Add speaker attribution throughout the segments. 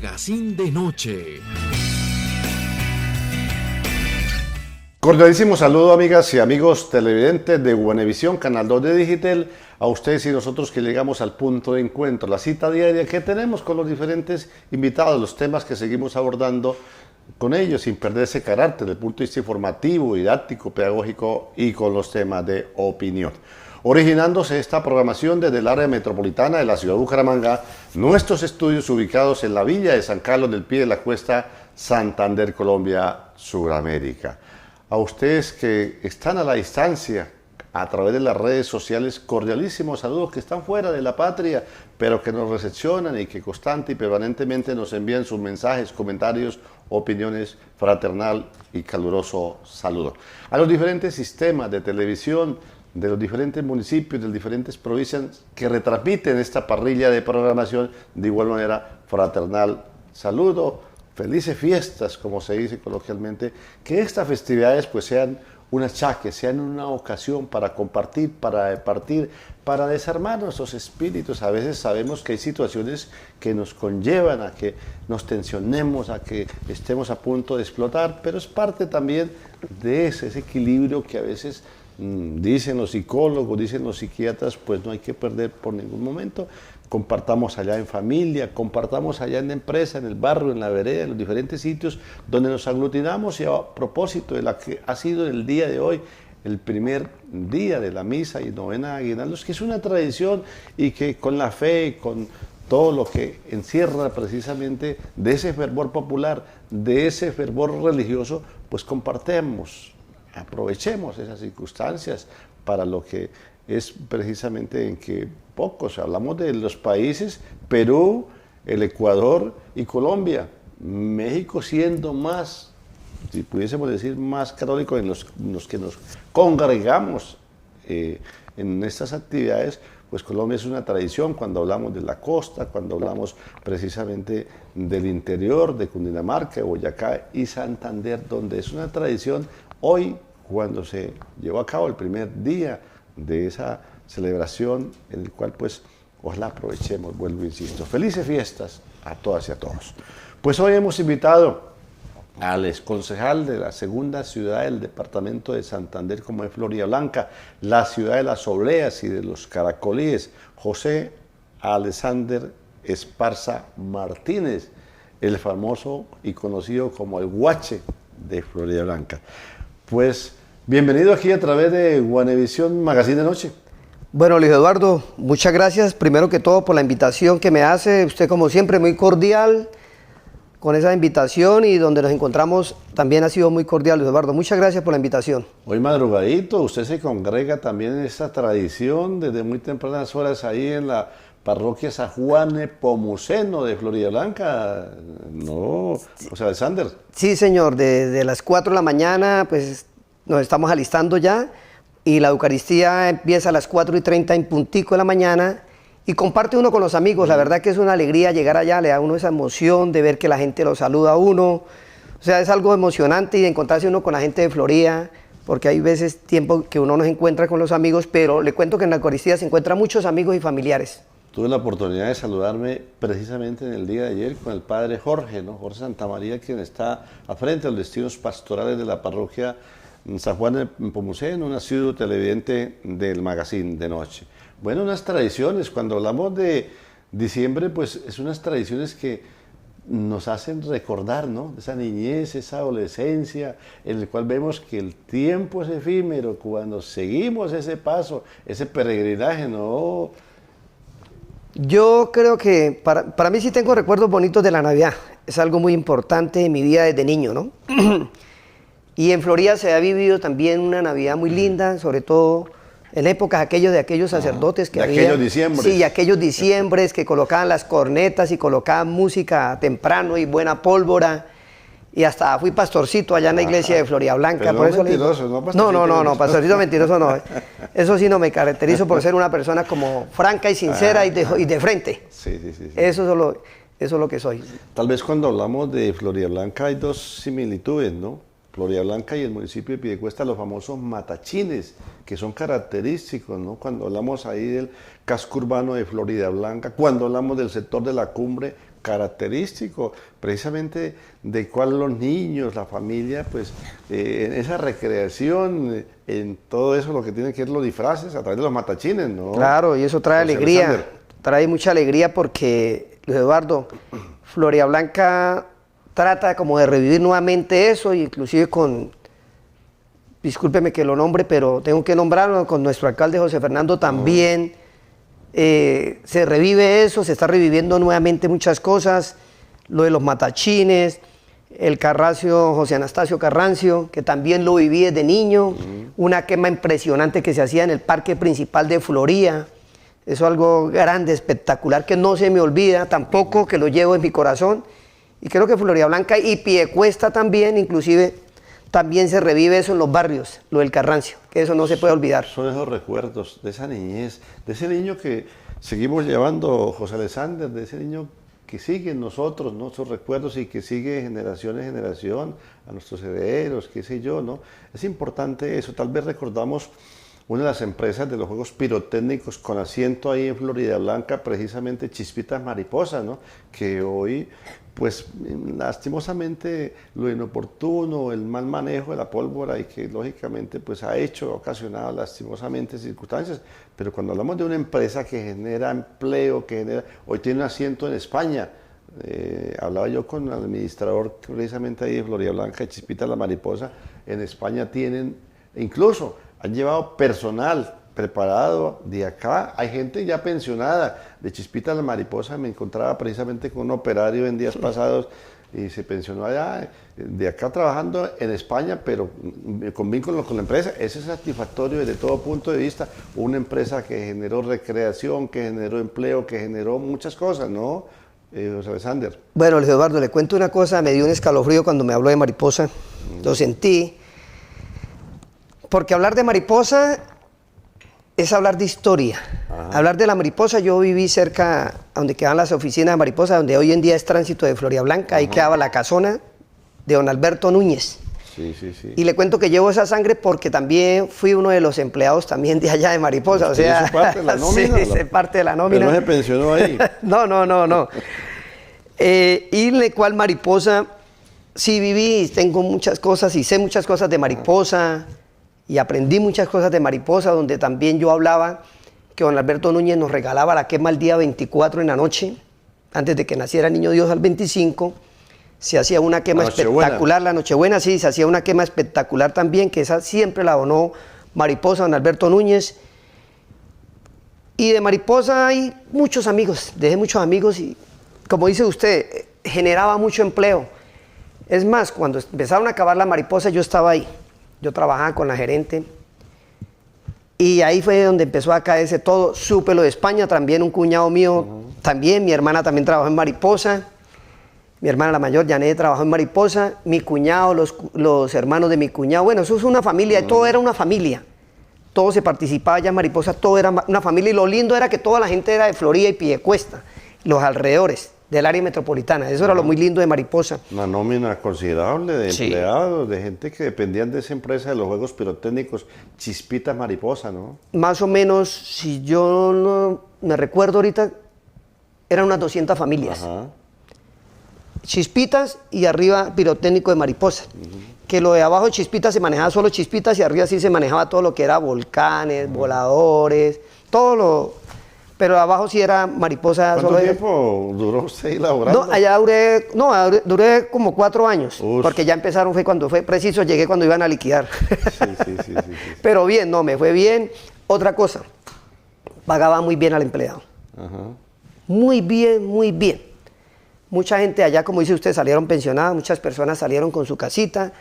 Speaker 1: Magazine de Noche.
Speaker 2: Cordialísimo saludo, amigas y amigos televidentes de Buenevisión, Canal 2 de Digital, a ustedes y nosotros que llegamos al punto de encuentro, la cita diaria que tenemos con los diferentes invitados, los temas que seguimos abordando con ellos sin perder ese carácter desde el punto de vista informativo, didáctico, pedagógico y con los temas de opinión. Originándose esta programación desde el área metropolitana de la ciudad de Bucaramanga, nuestros estudios ubicados en la villa de San Carlos del Pie de la Cuesta, Santander, Colombia, Sudamérica. A ustedes que están a la distancia, a través de las redes sociales, cordialísimos saludos que están fuera de la patria, pero que nos recepcionan y que constante y permanentemente nos envían sus mensajes, comentarios, opiniones, fraternal y caluroso saludo. A los diferentes sistemas de televisión, de los diferentes municipios, de las diferentes provincias que retransmiten esta parrilla de programación, de igual manera, fraternal saludo. Felices fiestas, como se dice coloquialmente, que estas festividades pues sean un achaque, sean una ocasión para compartir, para departir, para desarmar nuestros espíritus. A veces sabemos que hay situaciones que nos conllevan a que nos tensionemos, a que estemos a punto de explotar, pero es parte también de ese equilibrio que a veces dicen los psicólogos, dicen los psiquiatras, pues no hay que perder por ningún momento. Compartamos allá en familia, compartamos allá en la empresa, en el barrio, en la vereda, en los diferentes sitios donde nos aglutinamos. Y a propósito de la que ha sido el día de hoy, el primer día de la misa y novena de aguinaldos, que es una tradición y que con la fe, con todo lo que encierra precisamente de ese fervor popular, de ese fervor religioso, pues compartemos, aprovechemos esas circunstancias para lo que es precisamente en que pocos, hablamos de los países, Perú, el Ecuador y Colombia, México siendo más, si pudiésemos decir, más católico en los que nos congregamos en estas actividades, pues Colombia es una tradición cuando hablamos de la costa, cuando hablamos precisamente del interior, de Cundinamarca, Boyacá y Santander, donde es una tradición hoy cuando se llevó a cabo el primer día de esa celebración en el cual pues ojalá aprovechemos, vuelvo insisto. Felices fiestas a todas y a todos. Pues hoy hemos invitado al exconcejal de la segunda ciudad del departamento de Santander, como es Floridablanca, la ciudad de las obleas y de los caracolíes, José Alexander Esparza Martínez, el famoso y conocido como el Guache de Floridablanca. Pues bienvenido aquí a través de Buenevisión Magazine de Noche.
Speaker 3: Bueno, Luis Eduardo, muchas gracias primero que todo por la invitación que me hace. Usted como siempre muy cordial con esa invitación y donde nos encontramos también ha sido muy cordial, Luis Eduardo. Muchas gracias por la invitación.
Speaker 2: Hoy madrugadito, usted se congrega también en esta tradición desde muy tempranas horas ahí en la parroquia San Juan Nepomuceno de Floridablanca, ¿no, José Alexander?
Speaker 3: Sí, señor, desde las 4 de la mañana pues nos estamos alistando ya y la Eucaristía empieza a las 4:30 en puntico de la mañana y comparte uno con los amigos. La verdad que es una alegría llegar allá, le da a uno esa emoción de ver que la gente lo saluda a uno. O sea, es algo emocionante y de encontrarse uno con la gente de Florida, porque hay veces tiempo que uno no se encuentra con los amigos, pero le cuento que en la Eucaristía se encuentran muchos amigos y familiares.
Speaker 2: Tuve la oportunidad de saludarme precisamente en el día de ayer con el padre Jorge, ¿no? Jorge Santamaría, quien está al frente de los destinos pastorales de la parroquia San Juan Nepomuceno, un asiduo televidente del Magazine de Noche. Bueno, unas tradiciones, cuando hablamos de diciembre, pues es unas tradiciones que nos hacen recordar, ¿no? Esa niñez, esa adolescencia, en el cual vemos que el tiempo es efímero, cuando seguimos ese paso, ese peregrinaje, ¿no?
Speaker 3: Yo creo que para mí sí tengo recuerdos bonitos de la Navidad. Es algo muy importante en mi vida desde niño, ¿no? Y en Florida se ha vivido también una Navidad muy linda, sobre todo en épocas de aquellos sacerdotes que había.
Speaker 2: Aquellos diciembres.
Speaker 3: Sí, aquellos diciembres que colocaban las cornetas y colocaban música temprano y buena pólvora. Y hasta fui pastorcito allá en la iglesia de Floridablanca.
Speaker 2: Pero
Speaker 3: por
Speaker 2: no
Speaker 3: eso
Speaker 2: mentiroso, no pastorcito.
Speaker 3: No, pastorcito mentiroso no. Eso sí no me caracterizo por ser una persona como franca y sincera y de frente.
Speaker 2: Sí.
Speaker 3: Eso es lo que soy.
Speaker 2: Tal vez cuando hablamos de Floridablanca hay dos similitudes, ¿no? Floridablanca y el municipio de Piedecuesta, los famosos matachines, que son característicos, ¿no? Cuando hablamos ahí del casco urbano de Floridablanca, cuando hablamos del sector de la cumbre, característico precisamente de cuál los niños, la familia, pues en esa recreación, en todo eso lo que tiene que ver los disfraces a través de los matachines, ¿no?
Speaker 3: Claro, y eso trae
Speaker 2: José
Speaker 3: alegría,
Speaker 2: Alexander.
Speaker 3: trae mucha alegría porque, Luis Eduardo, Floridablanca trata como de revivir nuevamente eso, inclusive con, discúlpeme que lo nombre, pero tengo que nombrarlo, con nuestro alcalde José Fernando también. Se revive eso, se está reviviendo nuevamente muchas cosas, lo de los matachines, el Carrancio, José Anastasio Carrancio, que también lo viví desde niño, una quema impresionante que se hacía en el parque principal de Floría, eso es algo grande, espectacular, que no se me olvida tampoco, que lo llevo en mi corazón, y creo que Floridablanca y Piedecuesta también, inclusive, también se revive eso en los barrios, lo del Carrancio, que eso no se puede olvidar.
Speaker 2: Son esos recuerdos de esa niñez, de ese niño que seguimos llevando, José Alexander, de ese niño que sigue en nosotros, nuestros recuerdos y que sigue de generación en generación, a nuestros herederos, qué sé yo, ¿no? Es importante eso, tal vez recordamos una de las empresas de los juegos pirotécnicos con asiento ahí en Floridablanca, precisamente Chispitas Mariposa, ¿no? Que hoy, pues lastimosamente lo inoportuno, el mal manejo de la pólvora y que lógicamente pues ha ocasionado lastimosamente circunstancias, pero cuando hablamos de una empresa que genera empleo, hoy tiene un asiento en España, hablaba yo con el administrador precisamente ahí de Floridablanca, de Chispitas la Mariposa, en España tienen, incluso han llevado personal preparado de acá, hay gente ya pensionada de Chispitas la Mariposa, me encontraba precisamente con un operario en días pasados y se pensionó allá, de acá trabajando en España, pero con vínculos con la empresa. Ese es satisfactorio desde todo punto de vista, una empresa que generó recreación, que generó empleo, que generó muchas cosas, ¿no? José Alexander.
Speaker 3: Bueno, Luis Eduardo, le cuento una cosa, me dio un escalofrío cuando me habló de Mariposa, lo sentí, porque hablar de Mariposa es hablar de historia. Ajá. Hablar de la Mariposa, yo viví cerca donde quedaban las oficinas de Mariposa, donde hoy en día es Tránsito de Floridablanca, ahí quedaba la casona de don Alberto Núñez.
Speaker 2: Sí, sí, sí.
Speaker 3: Y le cuento que llevo esa sangre porque también fui uno de los empleados también de allá de Mariposa. O sea,
Speaker 2: hizo parte de la nómina,
Speaker 3: sí, hice parte de la nómina.
Speaker 2: Pero no se pensionó ahí.
Speaker 3: No. Y en la cual Mariposa, sí viví, tengo muchas cosas y sé muchas cosas de Mariposa. Y aprendí muchas cosas de Mariposa, donde también yo hablaba que don Alberto Núñez nos regalaba la quema el día 24 en la noche, antes de que naciera el Niño Dios al 25, se hacía una quema espectacular, la Nochebuena, sí, se hacía una quema espectacular también, que esa siempre la donó Mariposa, don Alberto Núñez. Y de Mariposa hay muchos amigos, dejé muchos amigos y, como dice usted, generaba mucho empleo. Es más, cuando empezaron a acabar la Mariposa, yo estaba ahí. Yo trabajaba con la gerente y ahí fue donde empezó a caerse todo. Supe lo de España, también un cuñado mío, también, mi hermana también trabajó en Mariposa, mi hermana la mayor, Janet, trabajó en Mariposa, mi cuñado, los hermanos de mi cuñado, bueno, eso es una familia, todo era una familia, todo se participaba allá en Mariposa, todo era una familia y lo lindo era que toda la gente era de Florida y Piedecuesta, los alrededores del área metropolitana, eso era lo muy lindo de Mariposa.
Speaker 2: Una nómina considerable de
Speaker 3: Sí.
Speaker 2: empleados, de gente que dependían de esa empresa de los juegos pirotécnicos, Chispitas Mariposa, ¿no?
Speaker 3: Más o menos, si yo no me recuerdo ahorita, eran unas 200 familias.
Speaker 2: Ajá.
Speaker 3: Chispitas y arriba pirotécnico de Mariposa. Que lo de abajo de Chispitas se manejaba solo Chispitas y arriba sí se manejaba todo lo que era volcanes, voladores, todo lo... Pero abajo sí era Mariposa.
Speaker 2: ¿Cuánto
Speaker 3: solo
Speaker 2: tiempo duró usted ahí laborando?
Speaker 3: No, allá duré como 4 años,
Speaker 2: Uf.
Speaker 3: porque ya empezaron, fue cuando fue preciso, llegué cuando iban a liquidar.
Speaker 2: Sí.
Speaker 3: Pero bien, no, me fue bien. Otra cosa, pagaba muy bien al empleado.
Speaker 2: Ajá.
Speaker 3: Muy bien, muy bien. Mucha gente allá, como dice usted, salieron pensionadas, muchas personas salieron con su casita.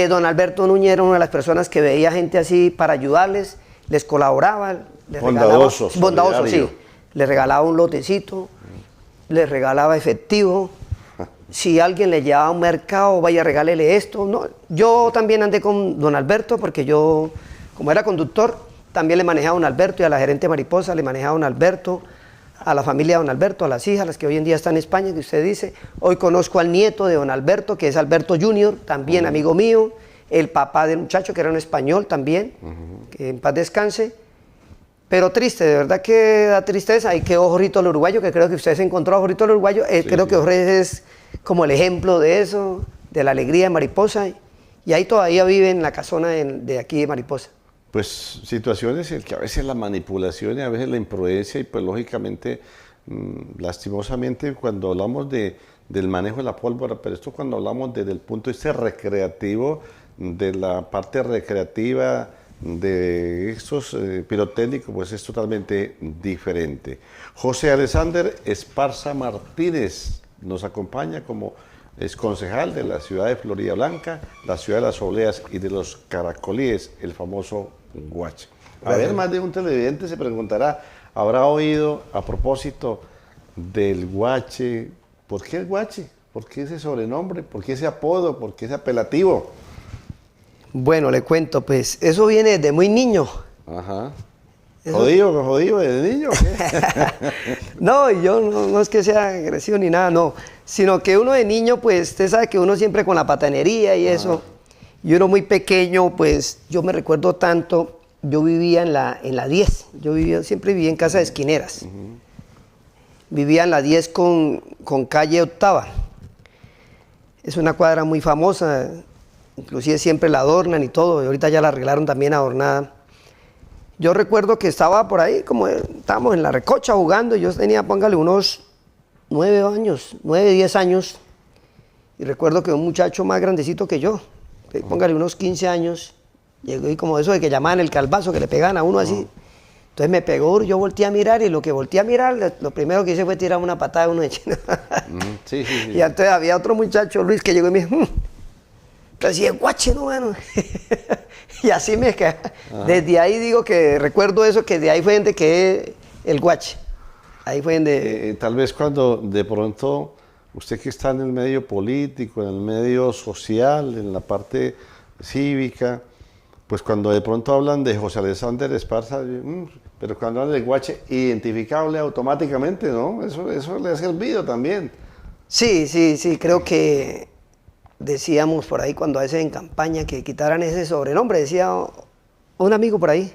Speaker 3: Don Alberto Núñez era una de las personas que veía gente así para ayudarles, les colaboraba, les
Speaker 2: Bondadoso,
Speaker 3: regalaba, bondadoso,
Speaker 2: solidario.
Speaker 3: sí. Les regalaba un lotecito, les regalaba efectivo. Si alguien le llevaba a un mercado, vaya, regálele esto. No, yo también andé con don Alberto porque yo, como era conductor, también le manejaba a don Alberto y a la gerente Mariposa le manejaba a don Alberto, a la familia de don Alberto, a las hijas, las que hoy en día están en España, que usted dice. Hoy conozco al nieto de don Alberto, que es Alberto Junior, también amigo mío, el papá del muchacho, que era un español también, que en paz descanse. Pero triste, de verdad que da tristeza. Ahí quedó Jorrito el Uruguayo, que creo que usted se encontró a Jorrito el Uruguayo. Creo que Jorge es como el ejemplo de eso, de la alegría de Mariposa. Y ahí todavía vive en la casona de aquí de Mariposa.
Speaker 2: Pues situaciones en que a veces la manipulación y a veces la imprudencia y pues lógicamente, lastimosamente, cuando hablamos del manejo de la pólvora, pero esto cuando hablamos desde el punto de vista recreativo, de la parte recreativa de estos pirotécnicos, pues es totalmente diferente. José Alexander Esparza Martínez nos acompaña como es concejal de la ciudad de Florida Blanca, la ciudad de las Obleas y de los Caracolíes, el famoso Guache. A ver, más de un televidente se preguntará, ¿habrá oído a propósito del Guache? ¿Por qué el Guache? ¿Por qué ese sobrenombre? ¿Por qué ese apodo? ¿Por qué ese apelativo?
Speaker 3: Bueno, le cuento, pues eso viene desde muy niño.
Speaker 2: Ajá. ¿Jodido desde niño?
Speaker 3: No, yo no es que sea agresivo ni nada, no. Sino que uno de niño, pues usted sabe que uno siempre con la patanería y eso. Y uno muy pequeño, pues yo me recuerdo tanto, yo vivía en la 10. Siempre vivía en casa de esquineras. Vivía en la 10 con calle Octava. Es una cuadra muy famosa, inclusive siempre la adornan y todo, y ahorita ya la arreglaron también adornada. Yo recuerdo que estaba por ahí, como estábamos en la recocha jugando, y yo tenía, póngale, unos 10 años, y recuerdo que un muchacho más grandecito que yo, póngale unos 15 años, llegó y como eso de que llamaban el calvazo, que le pegaban a uno así, entonces me pegó, yo volteé a mirar, y lo que volteé a mirar, lo primero que hice fue tirar una patada a uno de chino.
Speaker 2: Sí.
Speaker 3: Y entonces había otro muchacho, Luis, que llegó y me dijo, entonces decía, Guache, no, bueno. Y así me quedé. Desde ahí digo que recuerdo eso, que de ahí fue donde quedé el Guache. Ahí fue donde...
Speaker 2: tal vez cuando de pronto, usted que está en el medio político, en el medio social, en la parte cívica, pues cuando de pronto hablan de José Alexander Esparza, pero cuando hablan de Guache, identificable automáticamente, ¿no? Eso le ha servido también.
Speaker 3: Sí, creo que decíamos por ahí cuando a veces en campaña que quitaran ese sobrenombre, decía un amigo por ahí,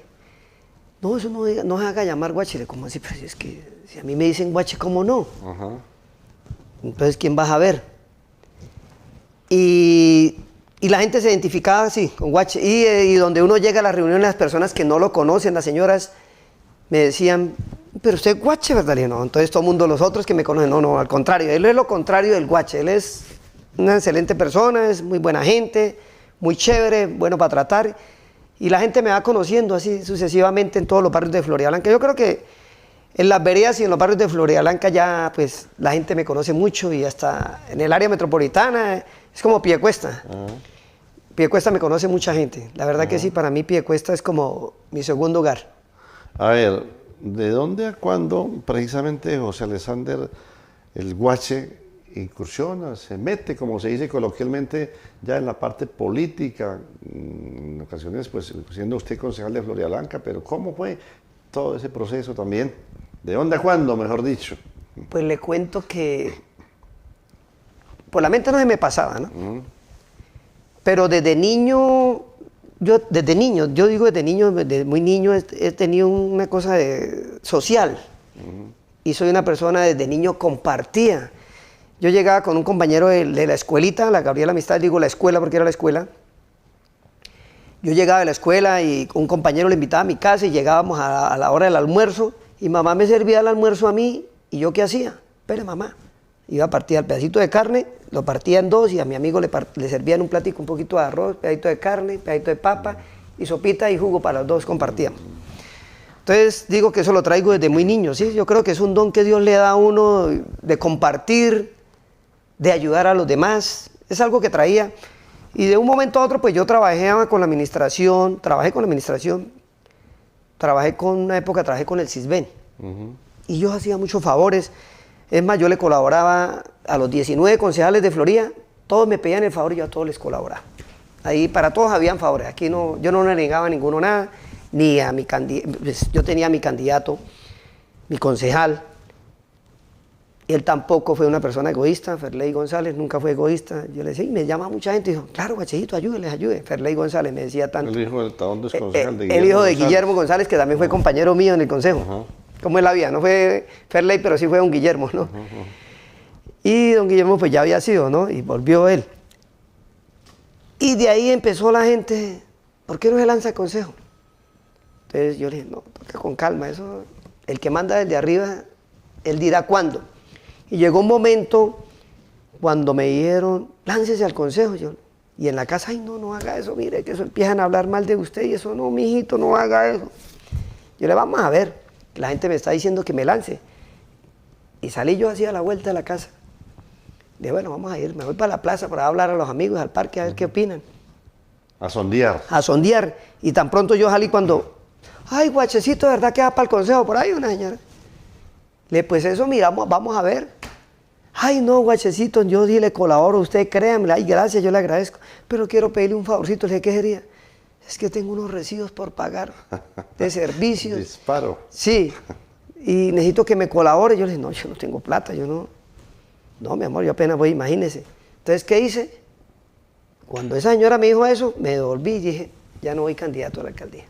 Speaker 3: no, eso no se haga llamar Guache, como así, pero es que si a mí me dicen Guache, ¿cómo no?
Speaker 2: Ajá.
Speaker 3: Entonces, ¿quién vas a ver? Y la gente se identificaba así, con Guache, y donde uno llega a las reuniones, las personas que no lo conocen, las señoras, me decían, pero usted es Guache, ¿verdad? Y no, entonces todo el mundo, los otros que me conocen, no, al contrario, él es lo contrario del Guache, él es una excelente persona, es muy buena gente, muy chévere, bueno para tratar, y la gente me va conociendo así sucesivamente en todos los barrios de Florida Blanca. Yo creo que en las veredas y en los barrios de Florida Blanca ya pues la gente me conoce mucho, y hasta en el área metropolitana es como Piedecuesta. Piedecuesta me conoce mucha gente, la verdad que sí, para mí Piedecuesta es como mi segundo hogar.
Speaker 2: A ver, ¿de dónde a cuándo precisamente José Alexander el Guache incursiona, se mete, como se dice coloquialmente, ya en la parte política, en ocasiones pues siendo usted concejal de Florida Blanca, pero ¿cómo fue todo ese proceso también? ¿De dónde a cuándo, mejor dicho?
Speaker 3: Pues le cuento que por la mente no se me pasaba, ¿no? Pero desde niño, desde muy niño he tenido una cosa social, y soy una persona desde niño compartía. Yo llegaba con un compañero de la escuelita, la Gabriela Amistad, digo la escuela porque era la escuela. Yo llegaba de la escuela y un compañero le invitaba a mi casa y llegábamos a la hora del almuerzo, y mamá me servía el almuerzo a mí, y ¿yo qué hacía? Espere, mamá. Iba a partir el pedacito de carne, lo partía en dos, y a mi amigo le servía en un platico un poquito de arroz, pedacito de carne, pedacito de papa, y sopita y jugo para los dos compartíamos. Entonces digo que eso lo traigo desde muy niño, ¿sí? Yo creo que es un don que Dios le da a uno de compartir, de ayudar a los demás, es algo que traía. Y de un momento a otro, pues yo trabajé con la administración, trabajé con una época trabajé con el CISBEN, y yo hacía muchos favores. Es más, yo le colaboraba a los 19 concejales de Florida, todos me pedían el favor y yo a todos les colaboraba. Ahí para todos habían favores, aquí yo no le negaba a ninguno nada, ni a mi candidato, yo tenía a mi candidato, mi concejal, Él tampoco fue una persona egoísta, Ferley González nunca fue egoísta. Yo le decía, y me llama mucha gente, y dijo, claro, Guachejito, ayúdenles, ayude. Ferley González me decía tanto.
Speaker 2: El hijo del talón desconcejal de
Speaker 3: El hijo de
Speaker 2: González.
Speaker 3: Guillermo González, que también fue compañero mío en el consejo.
Speaker 2: Ajá.
Speaker 3: ¿Cómo es la vida? No fue Ferley, pero sí fue don Guillermo, ¿no? Y don Guillermo pues ya había sido, ¿no? Y volvió él. Y de ahí empezó la gente, ¿por qué no se lanza el consejo? Entonces yo le dije, no, toca con calma, eso, el que manda desde arriba, él dirá cuándo. Y llegó un momento cuando me dijeron, láncese al consejo. Y en la casa, ay, no, no haga eso, mire, que eso empiezan a hablar mal de usted y eso no, mijito, no haga eso. Yo le vamos a ver, que la gente me está diciendo que me lance. Y salí yo así a la vuelta de la casa. Dije, bueno, vamos a ir, me voy para la plaza para hablar a los amigos, al parque, a ver qué opinan.
Speaker 2: A sondear.
Speaker 3: A sondear. Y tan pronto yo salí cuando, ay, Guachecito, ¿de verdad que va para el consejo por ahí una señora? Le pues eso miramos, vamos a ver. Ay, no, Guachecito, yo sí le colaboro a usted, créanme, ay, gracias, yo le agradezco. Pero quiero pedirle un favorcito. Le dije, ¿qué sería? Es que tengo unos recibos por pagar de servicios.
Speaker 2: Disparo.
Speaker 3: Sí, y necesito que me colabore. Yo le dije, no, yo no tengo plata, yo no. No, mi amor, yo apenas voy, imagínese. Entonces, ¿qué hice? Cuando esa señora me dijo eso, me devolví y dije, ya no voy candidato a la alcaldía.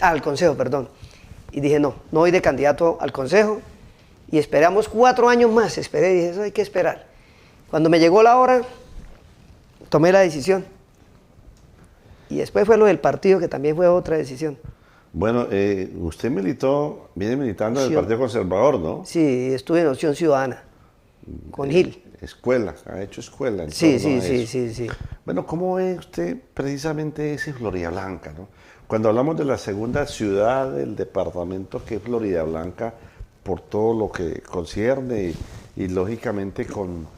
Speaker 3: Al consejo, perdón. Y dije, no, no voy de candidato al consejo. Y esperamos 4 años más, esperé, dije, eso hay que esperar. Cuando me llegó la hora, tomé la decisión. Y después fue lo del partido, que también fue otra decisión.
Speaker 2: Bueno, usted viene militando en el
Speaker 3: Sí.
Speaker 2: Partido Conservador, ¿no?
Speaker 3: Sí, estuve en Opción Ciudadana, con Gil.
Speaker 2: Escuela, ha hecho escuela. En
Speaker 3: Sí,
Speaker 2: torno
Speaker 3: sí,
Speaker 2: a
Speaker 3: sí,
Speaker 2: eso.
Speaker 3: sí, sí.
Speaker 2: Bueno, ¿cómo ve usted precisamente ese Floridablanca, ¿no? Cuando hablamos de la segunda ciudad del departamento, que es Floridablanca, por todo lo que concierne y lógicamente con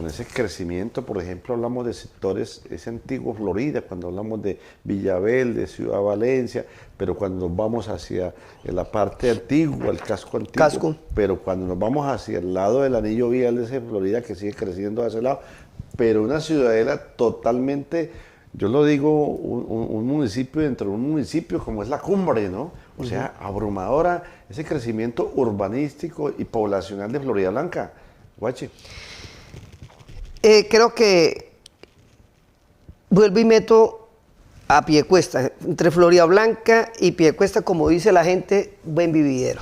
Speaker 2: ese crecimiento, por ejemplo, hablamos de sectores, ese antiguo Florida, cuando hablamos de Villabel, de Ciudad Valencia, pero cuando nos vamos hacia la parte antigua, el casco antiguo,
Speaker 3: Casco.
Speaker 2: pero cuando nos vamos hacia el lado del anillo vial de ese Florida, que sigue creciendo hacia ese lado, pero una ciudadela totalmente, yo lo digo, un municipio dentro de un municipio como es La Cumbre, ¿no? O sea, abrumadora ese crecimiento urbanístico y poblacional de Floridablanca. Guache.
Speaker 3: Creo que vuelvo y meto a Piedecuesta, entre Floridablanca y Piedecuesta, como dice la gente, buen vividero.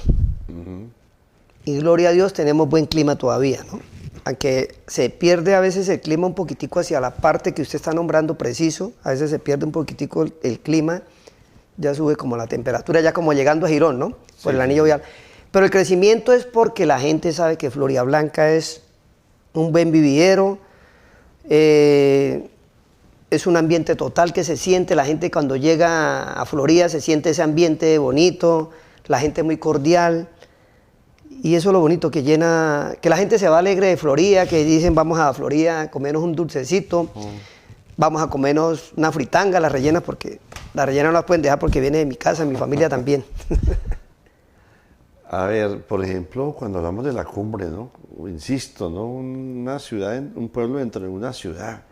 Speaker 3: Y gloria a Dios tenemos buen clima todavía, ¿no? Aunque se pierde a veces el clima un poquitico hacia la parte que usted está nombrando preciso, a veces se pierde un poquitico el clima, ya sube como la temperatura, ya como llegando a Girón, ¿no? Por el anillo vial. Pero el crecimiento es porque la gente sabe que Floridablanca es un buen vividero, es un ambiente total que se siente, la gente cuando llega a Florida se siente ese ambiente bonito, la gente muy cordial. Y eso es lo bonito que llena, que la gente se va alegre de Florida, que dicen vamos a Florida a comernos un dulcecito, vamos a comernos una fritanga, las rellenas, porque las rellenas no las pueden dejar porque viene de mi casa, mi familia también.
Speaker 2: A ver, por ejemplo, cuando hablamos de La Cumbre, ¿no? Insisto, ¿no? Una ciudad, un pueblo dentro de una ciudad.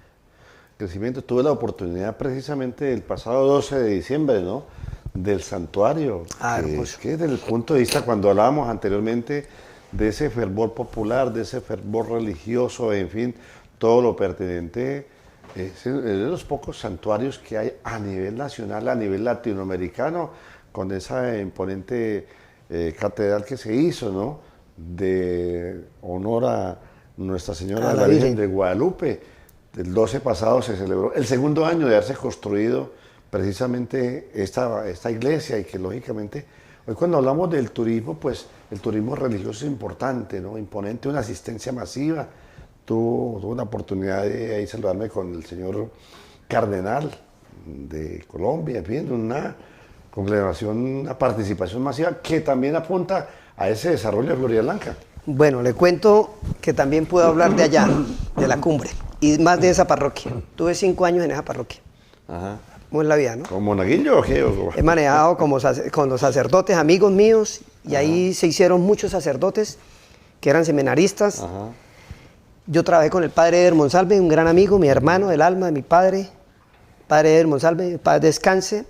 Speaker 2: Crecimiento. Tuve la oportunidad precisamente el pasado 12 de diciembre, ¿no? Del santuario.
Speaker 3: Hermoso.
Speaker 2: Que desde el punto de vista, cuando hablábamos anteriormente de ese fervor popular, de ese fervor religioso, en fin, todo lo pertinente, es de los pocos santuarios que hay a nivel nacional, a nivel latinoamericano, con esa imponente catedral que se hizo, ¿no? De honor a Nuestra Señora
Speaker 3: A
Speaker 2: de
Speaker 3: la
Speaker 2: la Virgen
Speaker 3: Virgen.
Speaker 2: de Guadalupe. El 12 pasado se celebró el segundo año de haberse construido precisamente esta iglesia, y que lógicamente, hoy cuando hablamos del turismo, pues el turismo religioso es importante, ¿no? Imponente, una asistencia masiva. Tuve una oportunidad de ahí saludarme con el señor cardenal de Colombia, en fin, una congregación, una participación masiva que también apunta a ese desarrollo de Floridablanca.
Speaker 3: Bueno, le cuento que también puedo hablar de allá, de La Cumbre, y más de esa parroquia. Tuve 5 años en esa parroquia.
Speaker 2: Ajá.
Speaker 3: ¿Cómo es la vida, no?
Speaker 2: ¿Con monaguillo o qué?
Speaker 3: He manejado con los sacerdotes, amigos míos, y ahí se hicieron muchos sacerdotes que eran seminaristas.
Speaker 2: Ajá.
Speaker 3: Yo trabajé con el padre Eder Monsalve, un gran amigo, mi hermano del alma de mi padre. Padre Eder Monsalve, padre descanse.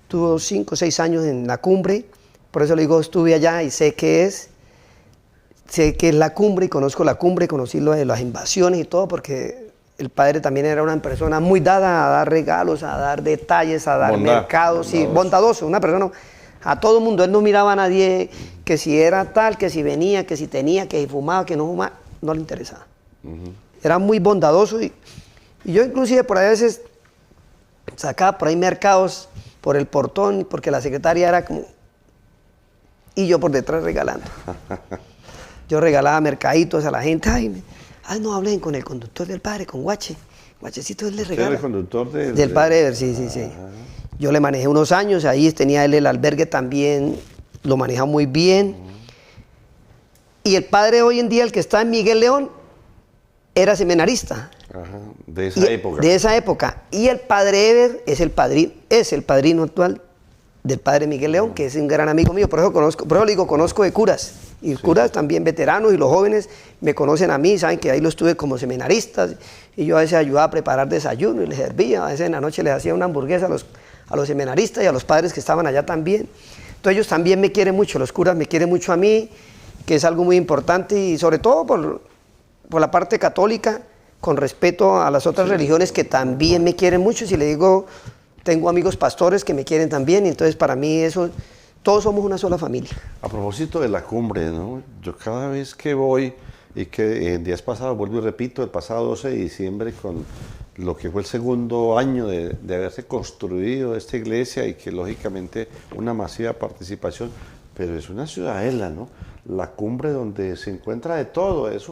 Speaker 3: Tuvo 5 o 6 años en La Cumbre, por eso le digo, estuve allá y sé qué es. sé que es la cumbre y conozco la cumbre, conocí lo de las invasiones y todo, porque el padre también era una persona muy dada a dar regalos, a dar detalles, a dar mercados, y bondadoso, una persona a todo mundo. Él no miraba a nadie que si era tal, que si venía, que si tenía, que si fumaba, que no fumaba, no le interesaba. Era muy bondadoso y yo inclusive por ahí a veces sacaba por ahí mercados por el portón, porque la secretaria era como... Y yo por detrás regalando. Yo regalaba mercaditos a la gente. Ay, no hablen con el conductor del padre, con Guache. Guachecito, él le regala.
Speaker 2: ¿Usted era el conductor
Speaker 3: del padre Ever? Sí. Yo le manejé unos años, ahí tenía él el albergue también, lo manejaba muy bien. Y el padre hoy en día, el que está en Miguel León, era seminarista.
Speaker 2: De esa época.
Speaker 3: De esa época. Y el padre Ever es el padrino actual del padre Miguel León, que es un gran amigo mío. Por eso le digo, conozco de curas. Y curas también veteranos, y los jóvenes me conocen a mí, saben que ahí lo estuve como seminarista. Y yo a veces ayudaba a preparar desayuno y les servía. A veces en la noche les hacía una hamburguesa a los seminaristas y a los padres que estaban allá también. Entonces ellos también me quieren mucho, los curas me quieren mucho a mí, que es algo muy importante, y sobre todo por la parte católica, con respeto a las otras religiones que también me quieren mucho. Si le digo, tengo amigos pastores que me quieren también, y entonces para mí eso, todos somos una sola familia.
Speaker 2: A propósito de la cumbre, ¿no? Yo cada vez que voy, y que en días pasados, vuelvo y repito, el pasado 12 de diciembre, con lo que fue el segundo año de haberse construido esta iglesia, y que lógicamente una masiva participación, pero es una ciudadela, ¿no? La cumbre donde se encuentra de todo, es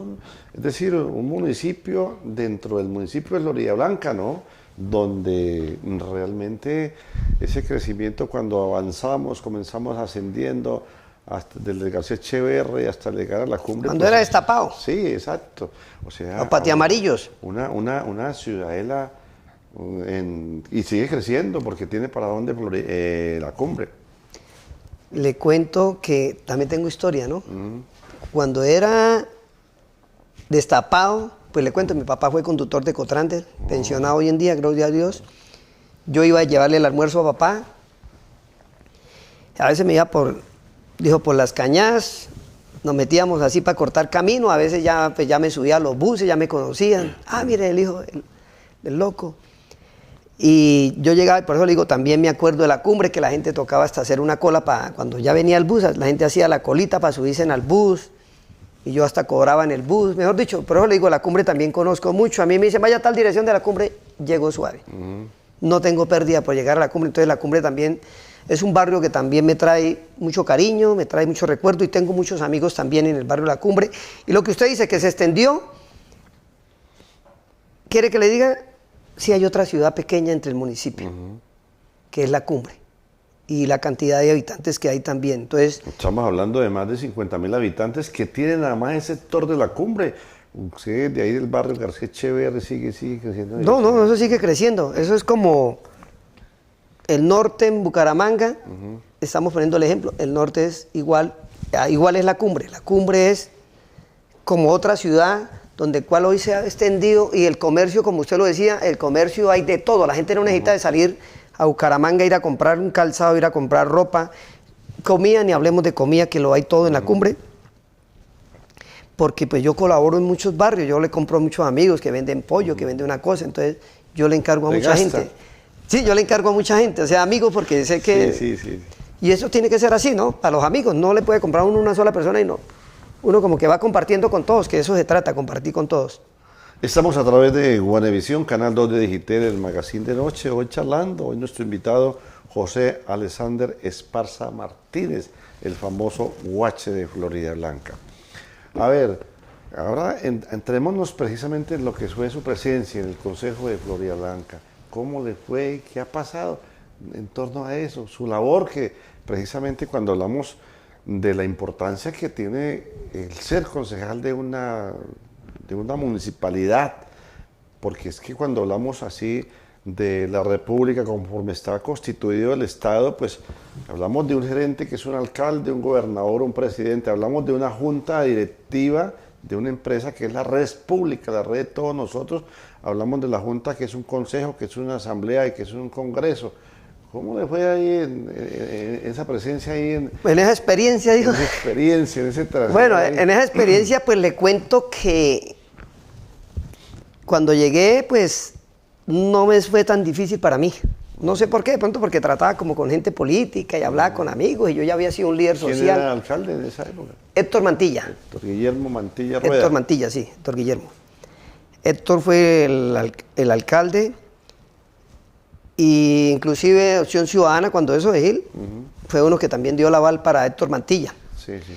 Speaker 2: decir, un municipio dentro del municipio de Floridablanca, ¿no? Donde realmente ese crecimiento, cuando avanzamos, comenzamos ascendiendo hasta desde García Echeverri hasta llegar a la cumbre.
Speaker 3: Cuando era destapado.
Speaker 2: Sí, exacto. O sea,
Speaker 3: los patiamarillos.
Speaker 2: Una ciudadela y sigue creciendo porque tiene para dónde la cumbre.
Speaker 3: Le cuento que también tengo historia, ¿no? Cuando era destapado, pues le cuento, mi papá fue conductor de Cotrander, pensionado hoy en día, gracias a Dios. Yo iba a llevarle el almuerzo a papá. A veces me iba por las cañadas, nos metíamos así para cortar camino. A veces ya me subía a los buses, ya me conocían. Mire, el hijo del loco. Y yo llegaba, y por eso le digo, también me acuerdo de la cumbre, que la gente tocaba hasta hacer una cola cuando ya venía el bus, la gente hacía la colita para subirse al bus, y yo hasta cobraba en el bus. Mejor dicho, por eso le digo, la cumbre también conozco mucho. A mí me dicen, vaya a tal dirección de la cumbre, llego suave. No tengo pérdida por llegar a la cumbre. Entonces la cumbre también es un barrio que también me trae mucho cariño, me trae mucho recuerdo, y tengo muchos amigos también en el barrio de la cumbre. Y lo que usted dice, que se extendió, ¿quiere que le diga? Sí, hay otra ciudad pequeña entre el municipio, que es la cumbre, y la cantidad de habitantes que hay también. Entonces,
Speaker 2: estamos hablando de más de 50.000 habitantes que tienen además ese sector de la cumbre. Usted de ahí del barrio García Echeverri sigue creciendo.
Speaker 3: No, eso sigue creciendo. Eso es como el norte en Bucaramanga. Estamos poniendo el ejemplo. El norte es igual es la cumbre. La cumbre es como otra ciudad donde cual hoy se ha extendido, y el comercio, como usted lo decía, el comercio hay de todo. La gente no necesita de salir a Bucaramanga, ir a comprar un calzado, ir a comprar ropa, comida, ni hablemos de comida, que lo hay todo en la cumbre. Porque pues yo colaboro en muchos barrios, yo le compro a muchos amigos que venden pollo, que venden una cosa, entonces yo le encargo a mucha gente. Sí, yo le encargo a mucha gente, o sea, amigos, porque sé que...
Speaker 2: Sí.
Speaker 3: Y eso tiene que ser así, ¿no? Para los amigos, no le puede comprar uno a una sola persona y no... Uno como que va compartiendo con todos, que eso se trata, compartir con todos.
Speaker 2: Estamos a través de Guanevisión, Canal 2 de Digitel, el magazine de noche, hoy charlando. Hoy nuestro invitado, José Alexander Esparza Martínez, el famoso Guache de Floridablanca. A ver, ahora entrémonos precisamente en lo que fue su presencia en el Consejo de Floridablanca. ¿Cómo le fue? ¿Qué ha pasado en torno a eso? Su labor, que precisamente cuando hablamos de la importancia que tiene el ser concejal de una municipalidad, porque es que cuando hablamos así de la República conforme está constituido el Estado, pues hablamos de un gerente que es un alcalde, un gobernador, un presidente, hablamos de una junta directiva de una empresa que es la red pública, la red de todos nosotros, hablamos de la junta que es un consejo, que es una asamblea y que es un congreso. ¿Cómo le fue ahí en esa presencia ahí
Speaker 3: En esa experiencia, digo.
Speaker 2: en esa experiencia, en ese trasero
Speaker 3: Bueno,
Speaker 2: ahí?
Speaker 3: en esa experiencia, pues le cuento que cuando llegué, pues no me fue tan difícil para mí. No sé por qué, de pronto porque trataba como con gente política y hablaba con amigos y yo ya había sido un líder
Speaker 2: ¿Quién
Speaker 3: social.
Speaker 2: era el alcalde en esa época?
Speaker 3: Héctor Mantilla.
Speaker 2: Héctor Guillermo Mantilla Rueda.
Speaker 3: Héctor Mantilla, sí, Héctor Guillermo. Héctor fue el alcalde y inclusive Opción Ciudadana, cuando eso de él, fue uno que también dio el aval para Héctor Mantilla.
Speaker 2: Sí, sí.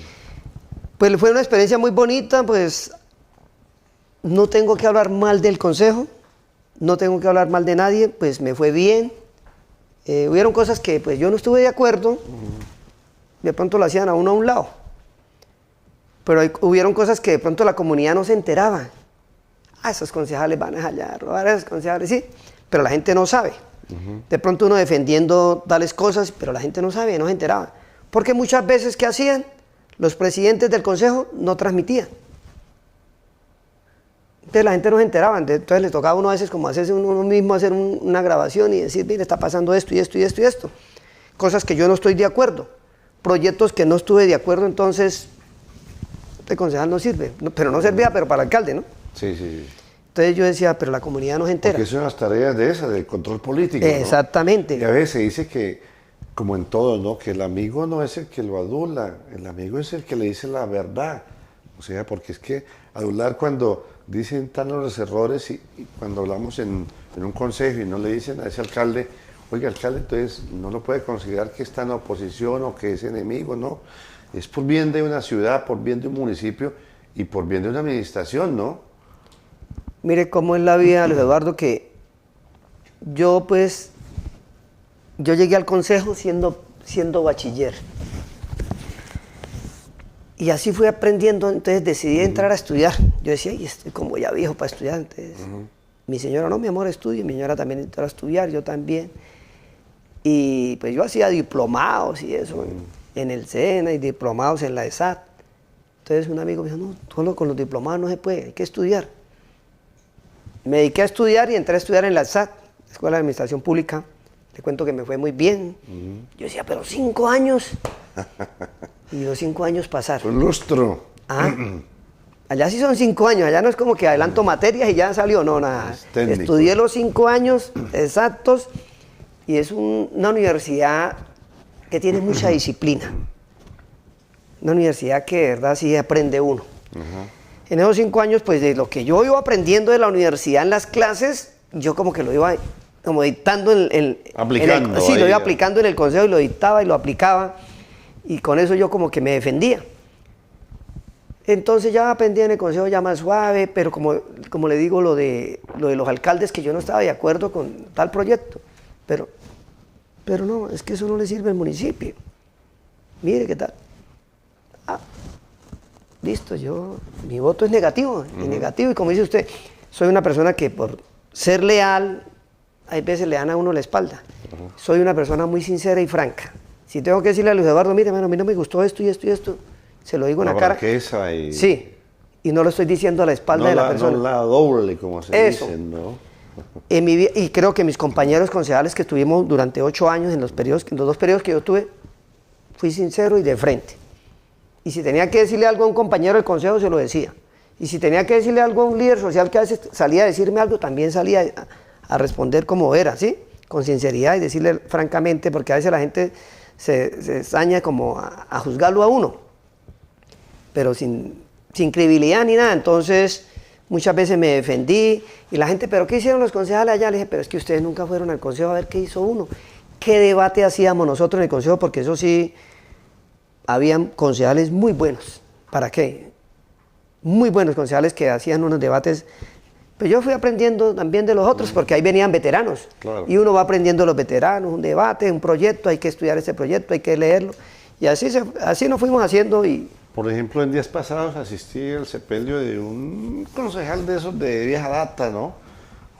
Speaker 3: Pues fue una experiencia muy bonita, pues no tengo que hablar mal del consejo, no tengo que hablar mal de nadie, pues me fue bien. Hubieron cosas que pues yo no estuve de acuerdo, de pronto lo hacían a uno a un lado, pero hubieron cosas que de pronto la comunidad no se enteraba. Ah, esos concejales van a robar a esos concejales, sí, pero la gente no sabe. De pronto uno defendiendo tales cosas, pero la gente no sabe, no se enteraba. Porque muchas veces, ¿qué hacían? Los presidentes del consejo no transmitían. Entonces la gente no se enteraba, entonces le tocaba a uno a veces como hacerse uno mismo, hacer una grabación y decir, mire, está pasando esto y esto y esto y esto. Cosas que yo no estoy de acuerdo, proyectos que no estuve de acuerdo, entonces este concejal no sirve, pero no servía, pero para alcalde, ¿no?
Speaker 2: Sí, sí, sí.
Speaker 3: Entonces yo decía, pero la comunidad no se entera.
Speaker 2: Porque son las tareas de esas, del control político, ¿no?
Speaker 3: Exactamente.
Speaker 2: Y a veces se dice que, como en todo, ¿no? Que el amigo no es el que lo adula, el amigo es el que le dice la verdad. O sea, porque es que adular cuando dicen tan los errores y cuando hablamos en un consejo y no le dicen a ese alcalde, oiga, alcalde, entonces no lo puede considerar que está en oposición o que es enemigo, ¿no? Es por bien de una ciudad, por bien de un municipio y por bien de una administración, ¿no?
Speaker 3: Mire cómo es la vida, Luis Eduardo, que yo llegué al consejo siendo bachiller. Y así fui aprendiendo, entonces decidí entrar a estudiar. Yo decía, ay, estoy como ya viejo para estudiar. Entonces, mi señora, no, mi amor, estudia. Mi señora también entró a estudiar, yo también. Y pues yo hacía diplomados y eso en el SENA y diplomados en la ESAT. Entonces un amigo me dijo, no, solo con los diplomados no se puede, hay que estudiar. Me dediqué a estudiar y entré a estudiar en la ESAT, Escuela de Administración Pública. Te cuento que me fue muy bien. Yo decía, pero 5 años. Y los 5 años pasaron.
Speaker 2: Un lustro.
Speaker 3: Ah, allá sí son 5 años, allá no es como que adelanto materias y ya salió, no, nada. Estudié los 5 años exactos y es una universidad que tiene mucha disciplina. Una universidad que de verdad sí aprende uno. En esos 5 años, pues de lo que yo iba aprendiendo de la universidad en las clases, yo como que lo iba como dictando
Speaker 2: aplicando.
Speaker 3: Sí, lo iba aplicando en el consejo y lo dictaba y lo aplicaba. Y con eso yo como que me defendía. Entonces ya aprendí en el consejo ya más suave, pero como le digo, lo de los alcaldes, que yo no estaba de acuerdo con tal proyecto. Pero no, es que eso no le sirve al municipio. Mire qué tal. Ah, listo, mi voto es negativo, y como dice usted, soy una persona que por ser leal, hay veces le dan a uno la espalda. Soy una persona muy sincera y franca. Si tengo que decirle a Luis Eduardo, mire, hermano, a mí no me gustó esto y esto y esto, se lo digo en la cara. Sí, y no lo estoy diciendo a la espalda de la persona.
Speaker 2: No la doble, como se dice, ¿no?
Speaker 3: Y creo que mis compañeros concejales que estuvimos durante 8 años, en los 2 periodos que yo tuve, fui sincero y de frente. Y si tenía que decirle algo a un compañero del consejo, se lo decía. Y si tenía que decirle algo a un líder social que a veces salía a decirme algo, también salía a responder como era, ¿sí? Con sinceridad y decirle francamente, porque a veces la gente se saña como a juzgarlo a uno, pero sin credibilidad ni nada. Entonces, muchas veces me defendí y la gente, ¿pero qué hicieron los concejales allá? Le dije, pero es que ustedes nunca fueron al consejo a ver qué hizo uno. ¿Qué debate hacíamos nosotros en el consejo? Porque eso sí, habían concejales muy buenos. ¿Para qué? Muy buenos concejales que hacían unos debates. Pero yo fui aprendiendo también de los otros, porque ahí venían veteranos.
Speaker 2: Claro.
Speaker 3: Y uno va aprendiendo de los veteranos, un debate, un proyecto, hay que estudiar ese proyecto, hay que leerlo. Y así nos fuimos haciendo. Y
Speaker 2: por ejemplo, en días pasados asistí al sepelio de un concejal de esos de vieja data, ¿no?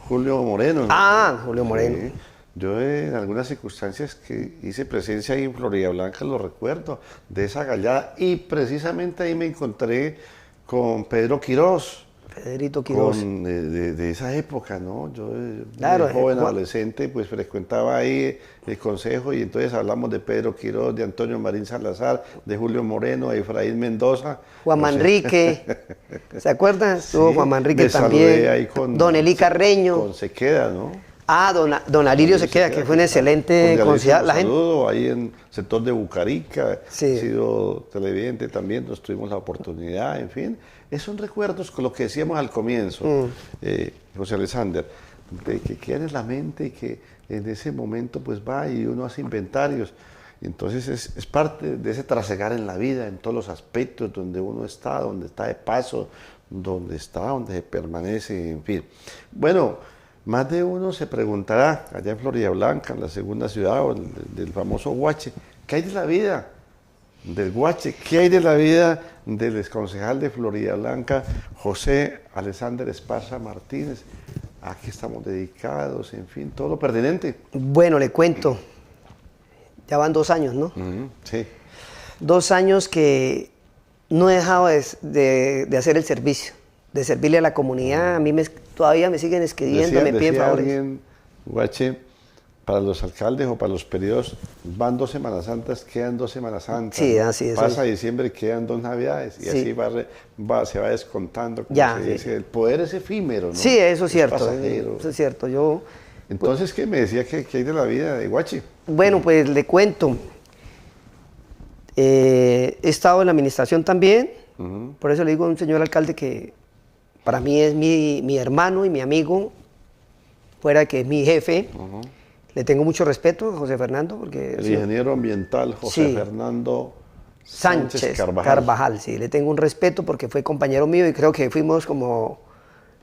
Speaker 2: Julio Moreno.
Speaker 3: Ah, Julio Moreno.
Speaker 2: Sí. Yo en algunas circunstancias que hice presencia ahí en Florida Blanca lo recuerdo, de esa gallada, y precisamente ahí me encontré con Pedro Quirós.
Speaker 3: Pedrito Quiroz.
Speaker 2: De esa época, ¿no? Yo,
Speaker 3: Claro,
Speaker 2: de joven, adolescente, pues frecuentaba ahí el consejo y entonces hablamos de Pedro Quiroz, de Antonio Marín Salazar, de Julio Moreno, de Efraín Mendoza.
Speaker 3: Juan Manrique, ¿se acuerdan? Estuvo Juan Manrique
Speaker 2: me saludé
Speaker 3: también.
Speaker 2: ahí con
Speaker 3: Don Elí Carreño.
Speaker 2: Con Sequeda, ¿no?
Speaker 3: Ah, don Alirio Sequeda, que fue un excelente concejal.
Speaker 2: La saludo ahí en el sector de Bucarica,
Speaker 3: Sí.
Speaker 2: he sido televidente también, nos tuvimos la oportunidad, en fin. Esos son recuerdos con lo que decíamos al comienzo, José Alexander, de que queda en la mente y que en ese momento pues va y uno hace inventarios. Entonces es parte de ese trasegar en la vida, en todos los aspectos, donde uno está, donde está de paso, donde se permanece, en fin. Bueno, más de uno se preguntará, allá en Florida Blanca, en la segunda ciudad del famoso Guache, ¿qué hay de la vida del Guache? ¿Qué hay de la vida del exconcejal de Florida Blanca, José Alexander Esparza Martínez? ¿A qué estamos dedicados? En fin, todo lo pertinente.
Speaker 3: Bueno, le cuento. Ya van 2 años, ¿no?
Speaker 2: Sí.
Speaker 3: 2 años que no he dejado de hacer el servicio, de servirle a la comunidad. A mí todavía me siguen escribiendo, me piden favores.
Speaker 2: Alguien, Guache, para los alcaldes o para los periodos, van 2 Semanas Santas, quedan 2 Semanas Santas.
Speaker 3: Sí,
Speaker 2: ¿no?
Speaker 3: así es.
Speaker 2: Pasa diciembre, quedan 2 Navidades. Y
Speaker 3: Sí.
Speaker 2: así se va descontando. Como
Speaker 3: Ya,
Speaker 2: se
Speaker 3: sí.
Speaker 2: dice. El poder es efímero, ¿no?
Speaker 3: Sí, eso es cierto.
Speaker 2: pasajero.
Speaker 3: Eso es cierto.
Speaker 2: Entonces, ¿qué me decía que hay de la vida de Guache?
Speaker 3: Bueno, pues le cuento. He estado en la administración también. Por eso le digo a un señor alcalde que para mí es mi hermano y mi amigo, fuera de que es mi jefe. Le tengo mucho respeto a José Fernando, porque
Speaker 2: El ingeniero ambiental José
Speaker 3: Sí.
Speaker 2: Fernando
Speaker 3: Sánchez Carvajal, sí, le tengo un respeto porque fue compañero mío y creo que fuimos como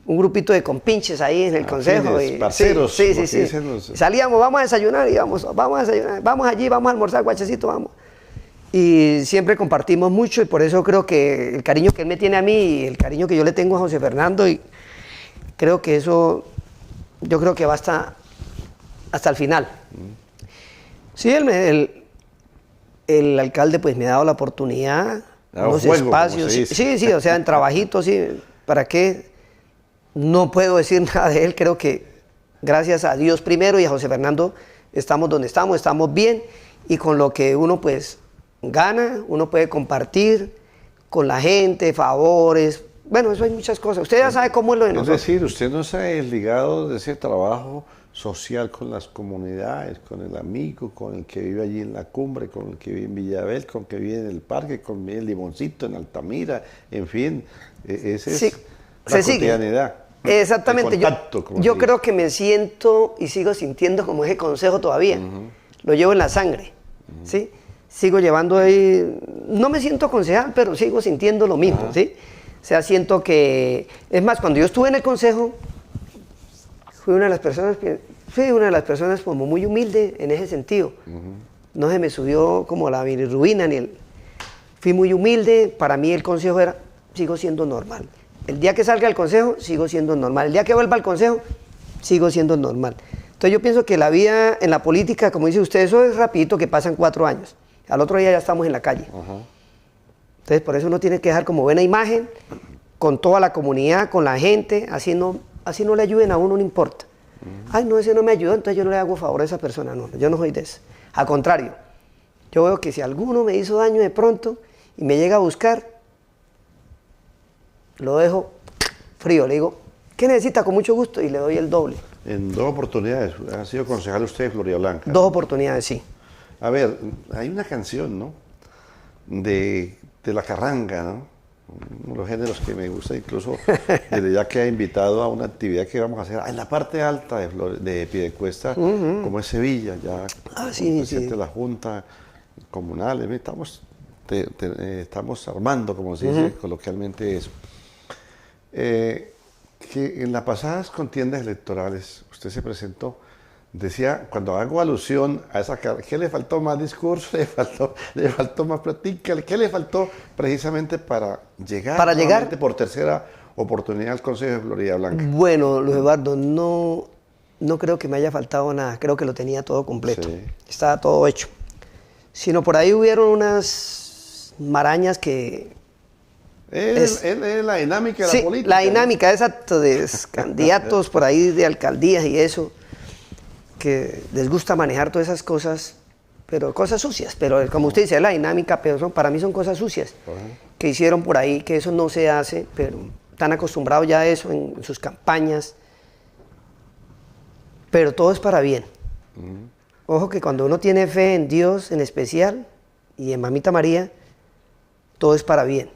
Speaker 3: un grupito de compinches ahí en el consejo.
Speaker 2: Afines, parceros,
Speaker 3: Sí,
Speaker 2: lo
Speaker 3: sí,
Speaker 2: que
Speaker 3: sí.
Speaker 2: dicen los-
Speaker 3: Salíamos, vamos a desayunar y vamos a desayunar, vamos allí, vamos a almorzar, guachecito, vamos. Y siempre compartimos mucho y por eso creo que el cariño que él me tiene a mí y el cariño que yo le tengo a José Fernando, y creo que eso, yo creo que va hasta el final. Sí, el alcalde pues me ha dado la oportunidad,
Speaker 2: Ha dado
Speaker 3: unos
Speaker 2: juego, como
Speaker 3: espacios.
Speaker 2: se dice.
Speaker 3: Sí, o sea, en trabajitos, sí. ¿Para qué? No puedo decir nada de él. Creo que gracias a Dios primero y a José Fernando estamos donde estamos bien, y con lo que uno pues gana, uno puede compartir con la gente, favores. Bueno, eso hay muchas cosas. Usted ya sabe cómo es lo de
Speaker 2: Es
Speaker 3: nosotros.
Speaker 2: decir, usted no se ha desligado de ese trabajo social con las comunidades, con el amigo, con el que vive allí en la cumbre, con el que vive en Villabel, con el que vive en el parque, con el que vive en Limoncito, en Altamira, en fin, esa es
Speaker 3: Sí,
Speaker 2: la
Speaker 3: se sigue.
Speaker 2: cotidianidad.
Speaker 3: Exactamente.
Speaker 2: El contacto, como
Speaker 3: Yo
Speaker 2: se dice.
Speaker 3: creo que me siento y sigo sintiendo como ese consejo todavía. Lo llevo en la sangre. ¿Sí? Sigo llevando ahí. No me siento concejal, pero sigo sintiendo lo mismo. ¿Sí? O sea, siento que. Es más, cuando yo estuve en el consejo, fui una de las personas como muy humilde en ese sentido. No se me subió como la bilirrubina ni el. Fui muy humilde. Para mí el consejo sigo siendo normal. El día que salga del consejo, sigo siendo normal. El día que vuelva al consejo, sigo siendo normal. Entonces yo pienso que la vida en la política, como dice usted, eso es rapidito, que pasan 4 años. Al otro día ya estamos en la calle. Entonces por eso uno tiene que dejar como buena imagen con toda la comunidad, con la gente, así no le ayuden a uno, no importa. Ay, no, ese no me ayudó, entonces yo no le hago favor a esa persona. No, yo no soy de eso. Al contrario, yo veo que si alguno me hizo daño de pronto y me llega a buscar, lo dejo frío, le digo, ¿qué necesita? Con mucho gusto, y le doy el doble.
Speaker 2: En 2 oportunidades ha sido concejal usted de Florida Blanca.
Speaker 3: 2 oportunidades, sí.
Speaker 2: A ver, hay una canción, ¿no? De la carranga, ¿no? Uno de los géneros que me gusta, incluso desde ya que ha invitado a una actividad que vamos a hacer en la parte alta de Piedecuesta, como es Sevilla, ya
Speaker 3: Sí,
Speaker 2: como presidente
Speaker 3: sí.
Speaker 2: de la Junta Comunal, estamos armando, como se dice coloquialmente eso. Que en las pasadas contiendas electorales usted se presentó, decía, cuando hago alusión a esa ¿qué le faltó? Más discurso, le faltó más plática, ¿qué le faltó precisamente para llegar nuevamente por tercera oportunidad al Consejo de Florida Blanca?
Speaker 3: Bueno, Luis Eduardo, no creo que me haya faltado nada, creo que lo tenía todo completo,
Speaker 2: Sí.
Speaker 3: estaba todo hecho. Sino por ahí hubieron unas marañas que
Speaker 2: Es la dinámica de
Speaker 3: sí,
Speaker 2: la política.
Speaker 3: la dinámica, exacto, de candidatos por ahí de alcaldías y eso, que les gusta manejar todas esas cosas, pero cosas sucias, pero como usted dice, la dinámica, pero para mí son cosas sucias que hicieron por ahí, que eso no se hace, pero están acostumbrados ya a eso en sus campañas, pero todo es para bien. Ojo que cuando uno tiene fe en Dios en especial y en Mamita María, todo es para bien.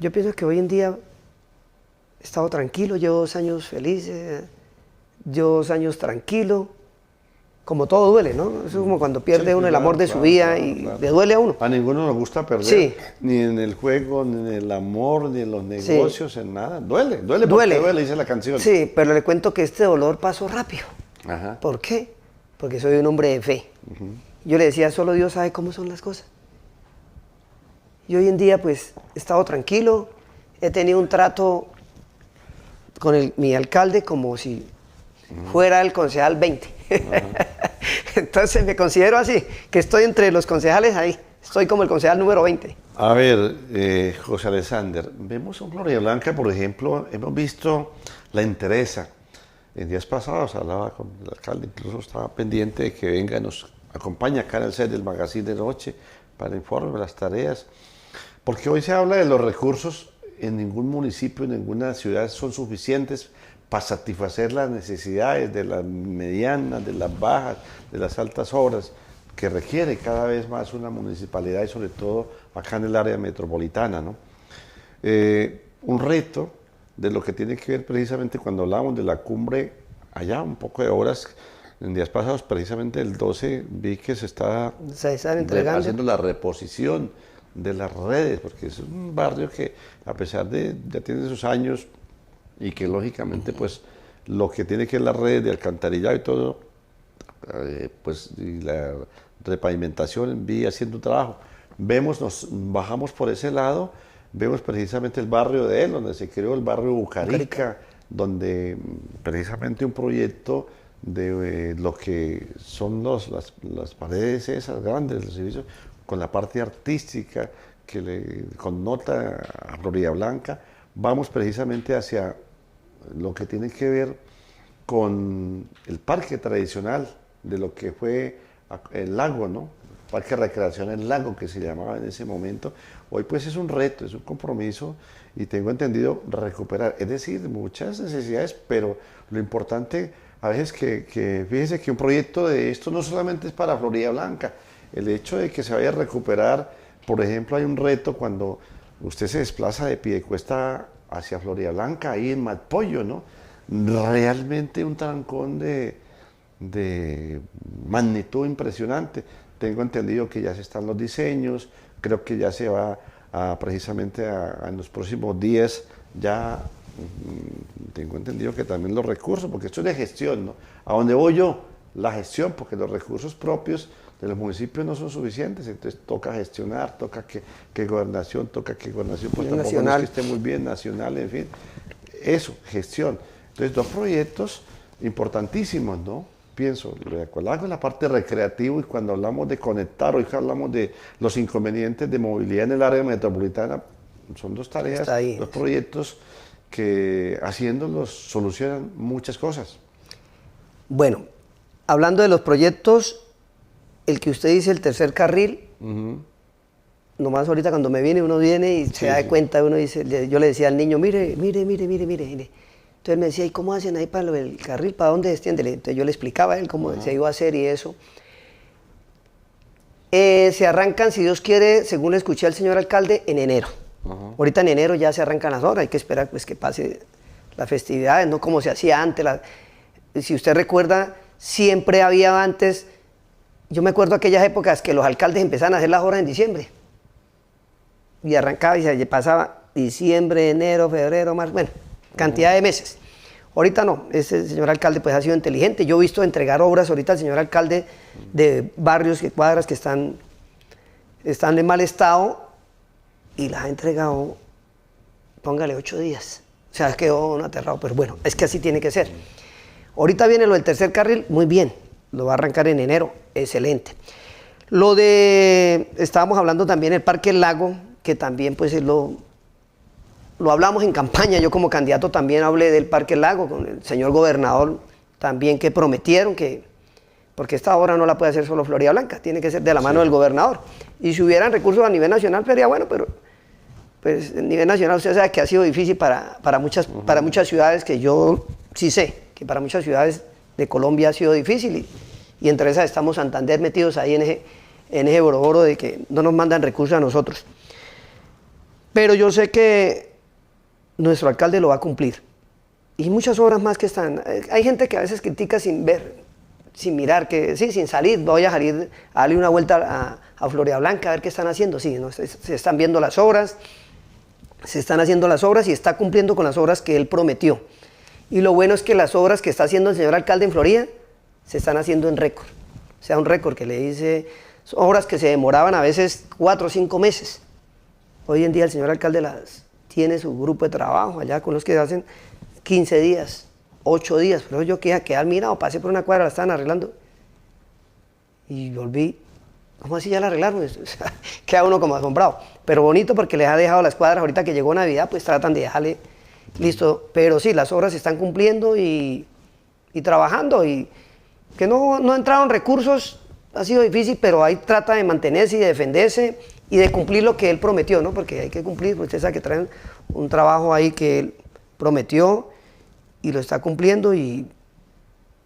Speaker 3: Yo pienso que hoy en día he estado tranquilo, llevo 2 años felices, llevo 2 años tranquilo, como todo duele, ¿no? Eso es como cuando pierde uno el amor de su vida y le duele a uno.
Speaker 2: A ninguno nos gusta perder,
Speaker 3: Sí.
Speaker 2: ni en el juego, ni en el amor, ni en los negocios, en nada. Duele porque duele, dice la canción.
Speaker 3: Sí, pero le cuento que este dolor pasó rápido.
Speaker 2: Ajá.
Speaker 3: ¿Por qué? Porque soy un hombre de fe. Yo le decía, solo Dios sabe cómo son las cosas. Y hoy en día, pues, he estado tranquilo, he tenido un trato con mi alcalde como si fuera el concejal 20. Entonces me considero así, que estoy entre los concejales ahí, estoy como el concejal número 20.
Speaker 2: A ver, José Alexander, vemos en Florida Blanca, por ejemplo, hemos visto la entereza. En días pasados hablaba con el alcalde, incluso estaba pendiente de que venga y nos acompañe acá en el set del Magazine de Noche para informe de las tareas. Porque hoy se habla de los recursos, en ningún municipio, en ninguna ciudad son suficientes para satisfacer las necesidades de las medianas, de las bajas, de las altas obras, que requiere cada vez más una municipalidad y sobre todo acá en el área metropolitana, ¿no? Un reto de lo que tiene que ver precisamente cuando hablamos de la cumbre, allá un poco de horas, en días pasados, precisamente el 12, vi que se están
Speaker 3: entregando,
Speaker 2: haciendo la reposición de las redes, porque es un barrio que a pesar de ya tiene sus años y que lógicamente pues lo que tiene que ver las redes de alcantarillado y todo, pues y la repavimentación en vía haciendo un trabajo. Nos bajamos por ese lado, vemos precisamente el barrio de él, donde se creó el barrio Bucarica, donde precisamente un proyecto de lo que son las paredes esas grandes, los servicios, con la parte artística que le connota a Florida Blanca, vamos precisamente hacia lo que tiene que ver con el parque tradicional de lo que fue el lago, ¿no? Parque Recreación El Lago, que se llamaba en ese momento. Hoy pues es un reto, es un compromiso y tengo entendido recuperar, es decir, muchas necesidades, pero lo importante a veces que fíjese que un proyecto de esto no solamente es para Florida Blanca, el hecho de que se vaya a recuperar, por ejemplo, hay un reto cuando usted se desplaza de Piedecuesta hacia Florida Blanca, ahí en Malpollo, ¿no? Realmente un trancón de magnitud impresionante. Tengo entendido que ya se están los diseños, creo que ya se va precisamente en los próximos días, ya tengo entendido que también los recursos, porque esto es de gestión, ¿no? ¿A dónde voy yo? La gestión, porque los recursos propios de los municipios no son suficientes, entonces toca gestionar, toca que gobernación, pues tampoco
Speaker 3: nacional.
Speaker 2: es que esté muy bien, nacional, en fin, eso, gestión. Entonces, 2 proyectos importantísimos, ¿no? Pienso, hago la parte recreativa y cuando hablamos de conectar, hoy hablamos de los inconvenientes de movilidad en el área metropolitana, son 2 tareas, 2 proyectos que haciéndolos solucionan muchas cosas.
Speaker 3: Bueno, hablando de los proyectos, el que usted dice, el tercer carril, nomás ahorita cuando me viene, uno viene y se da cuenta, uno dice, yo le decía al niño, mire. Entonces me decía, ¿y cómo hacen ahí para el carril? ¿Para dónde se extiende? Entonces yo le explicaba a él cómo se iba a hacer y eso. Se arrancan, si Dios quiere, según le escuché al señor alcalde, en enero. Ahorita en enero ya se arrancan las obras, hay que esperar pues, que pase las festividades, no como se hacía antes. Si usted recuerda, siempre había antes, yo me acuerdo aquellas épocas que los alcaldes empezaban a hacer las obras en diciembre. Y arrancaba y se pasaba diciembre, enero, febrero, marzo, bueno, cantidad de meses. Ahorita no, ese señor alcalde pues ha sido inteligente. Yo he visto entregar obras ahorita al señor alcalde de barrios, cuadras que están en mal estado y las ha entregado, póngale 8 días. O sea, quedó aterrado, pero bueno, es que así tiene que ser. Ahorita viene lo del tercer carril, muy bien, lo va a arrancar en enero, excelente. Estábamos hablando también del Parque El Lago, que también pues es lo lo hablamos en campaña, yo como candidato también hablé del Parque Lago con el señor gobernador también, que prometieron que, porque esta obra no la puede hacer solo Florida Blanca, tiene que ser de la mano del gobernador. Y si hubieran recursos a nivel nacional sería bueno, pero pues a nivel nacional usted sabe que ha sido difícil para muchas ciudades, que yo sí sé que para muchas ciudades de Colombia ha sido difícil, y entre esas estamos Santander metidos ahí en ese boroboro de que no nos mandan recursos a nosotros. Pero yo sé que nuestro alcalde lo va a cumplir. Y muchas obras más que están. Hay gente que a veces critica sin ver, sin mirar, que sí, sin salir. Voy a salir a darle una vuelta a Florida Blanca a ver qué están haciendo. Sí, ¿no? Se están viendo las obras, se están haciendo las obras y está cumpliendo con las obras que él prometió. Y lo bueno es que las obras que está haciendo el señor alcalde en Florida se están haciendo en récord. O sea, un récord que le dice, son obras que se demoraban a veces 4 o 5 meses. Hoy en día el señor alcalde tiene su grupo de trabajo allá con los que hacen 15 días, 8 días. Pero yo quedé admirado, pasé por una cuadra, la estaban arreglando. Y volví, ¿cómo así ya la arreglaron? Queda uno como asombrado. Pero bonito porque les ha dejado las cuadras, ahorita que llegó Navidad, pues tratan de dejarle listo. Pero sí, las obras se están cumpliendo y trabajando. Y que no entraron recursos, ha sido difícil, pero ahí trata de mantenerse y de defenderse y de cumplir lo que él prometió, ¿no? Porque hay que cumplir, pues usted sabe que traen un trabajo ahí que él prometió y lo está cumpliendo y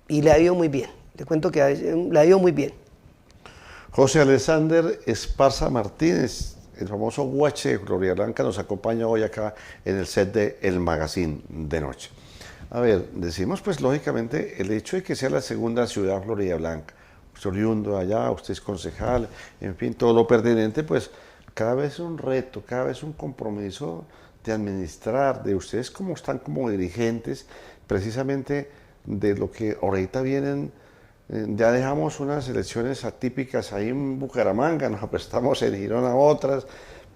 Speaker 3: le ha ido muy bien. Te cuento que le ha ido muy bien.
Speaker 2: José Alexander Esparza Martínez, el famoso Guache de Florida Blanca, nos acompaña hoy acá en el set de El Magazine de Noche. A ver, decimos pues lógicamente el hecho de que sea la segunda ciudad Florida Blanca, usted oriundo allá, usted es concejal, en fin, todo lo pertinente, pues cada vez es un reto, cada vez un compromiso de administrar, de ustedes como están como dirigentes, precisamente de lo que ahorita vienen. Ya dejamos unas elecciones atípicas ahí en Bucaramanga, nos prestamos en Girón a otras,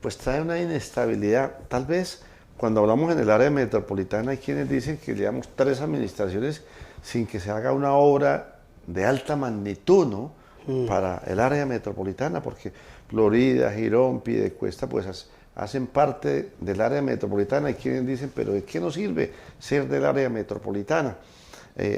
Speaker 2: pues trae una inestabilidad. Tal vez cuando hablamos en el área metropolitana hay quienes dicen que llevamos 3 administraciones sin que se haga una obra de alta magnitud, ¿no? Para el área metropolitana, porque Florida, Girón, Piedecuesta, pues hacen parte del área metropolitana. Hay quienes dicen, pero ¿de qué nos sirve ser del área metropolitana?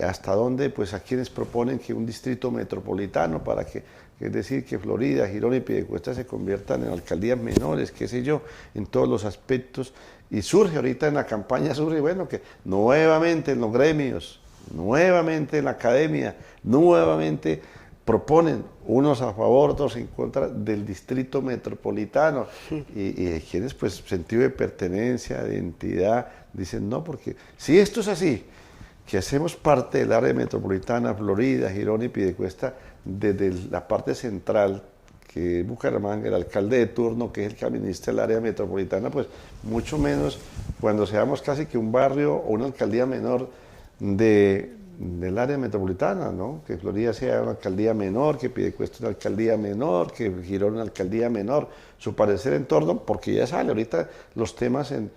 Speaker 2: Hasta dónde, pues a quienes proponen que un distrito metropolitano para que, es decir, que Florida, Girón y Piedecuesta se conviertan en alcaldías menores, qué sé yo, en todos los aspectos. Y surge ahorita en la campaña, bueno, que nuevamente en los gremios, nuevamente en la academia, nuevamente proponen unos a favor, otros en contra del distrito metropolitano. Y quienes, pues, sentido de pertenencia, de identidad, dicen no, porque si esto es así, que hacemos parte del área metropolitana, Florida, Girón y Piedecuesta, desde la parte central, que es Bucaramanga, el alcalde de turno, que es el que administra el área metropolitana, pues mucho menos cuando seamos casi que un barrio o una alcaldía menor del área metropolitana, ¿no? Que Florida sea una alcaldía menor, que Piedecuesta una alcaldía menor, que Girón una alcaldía menor. Su parecer en torno, porque ya sale ahorita los temas en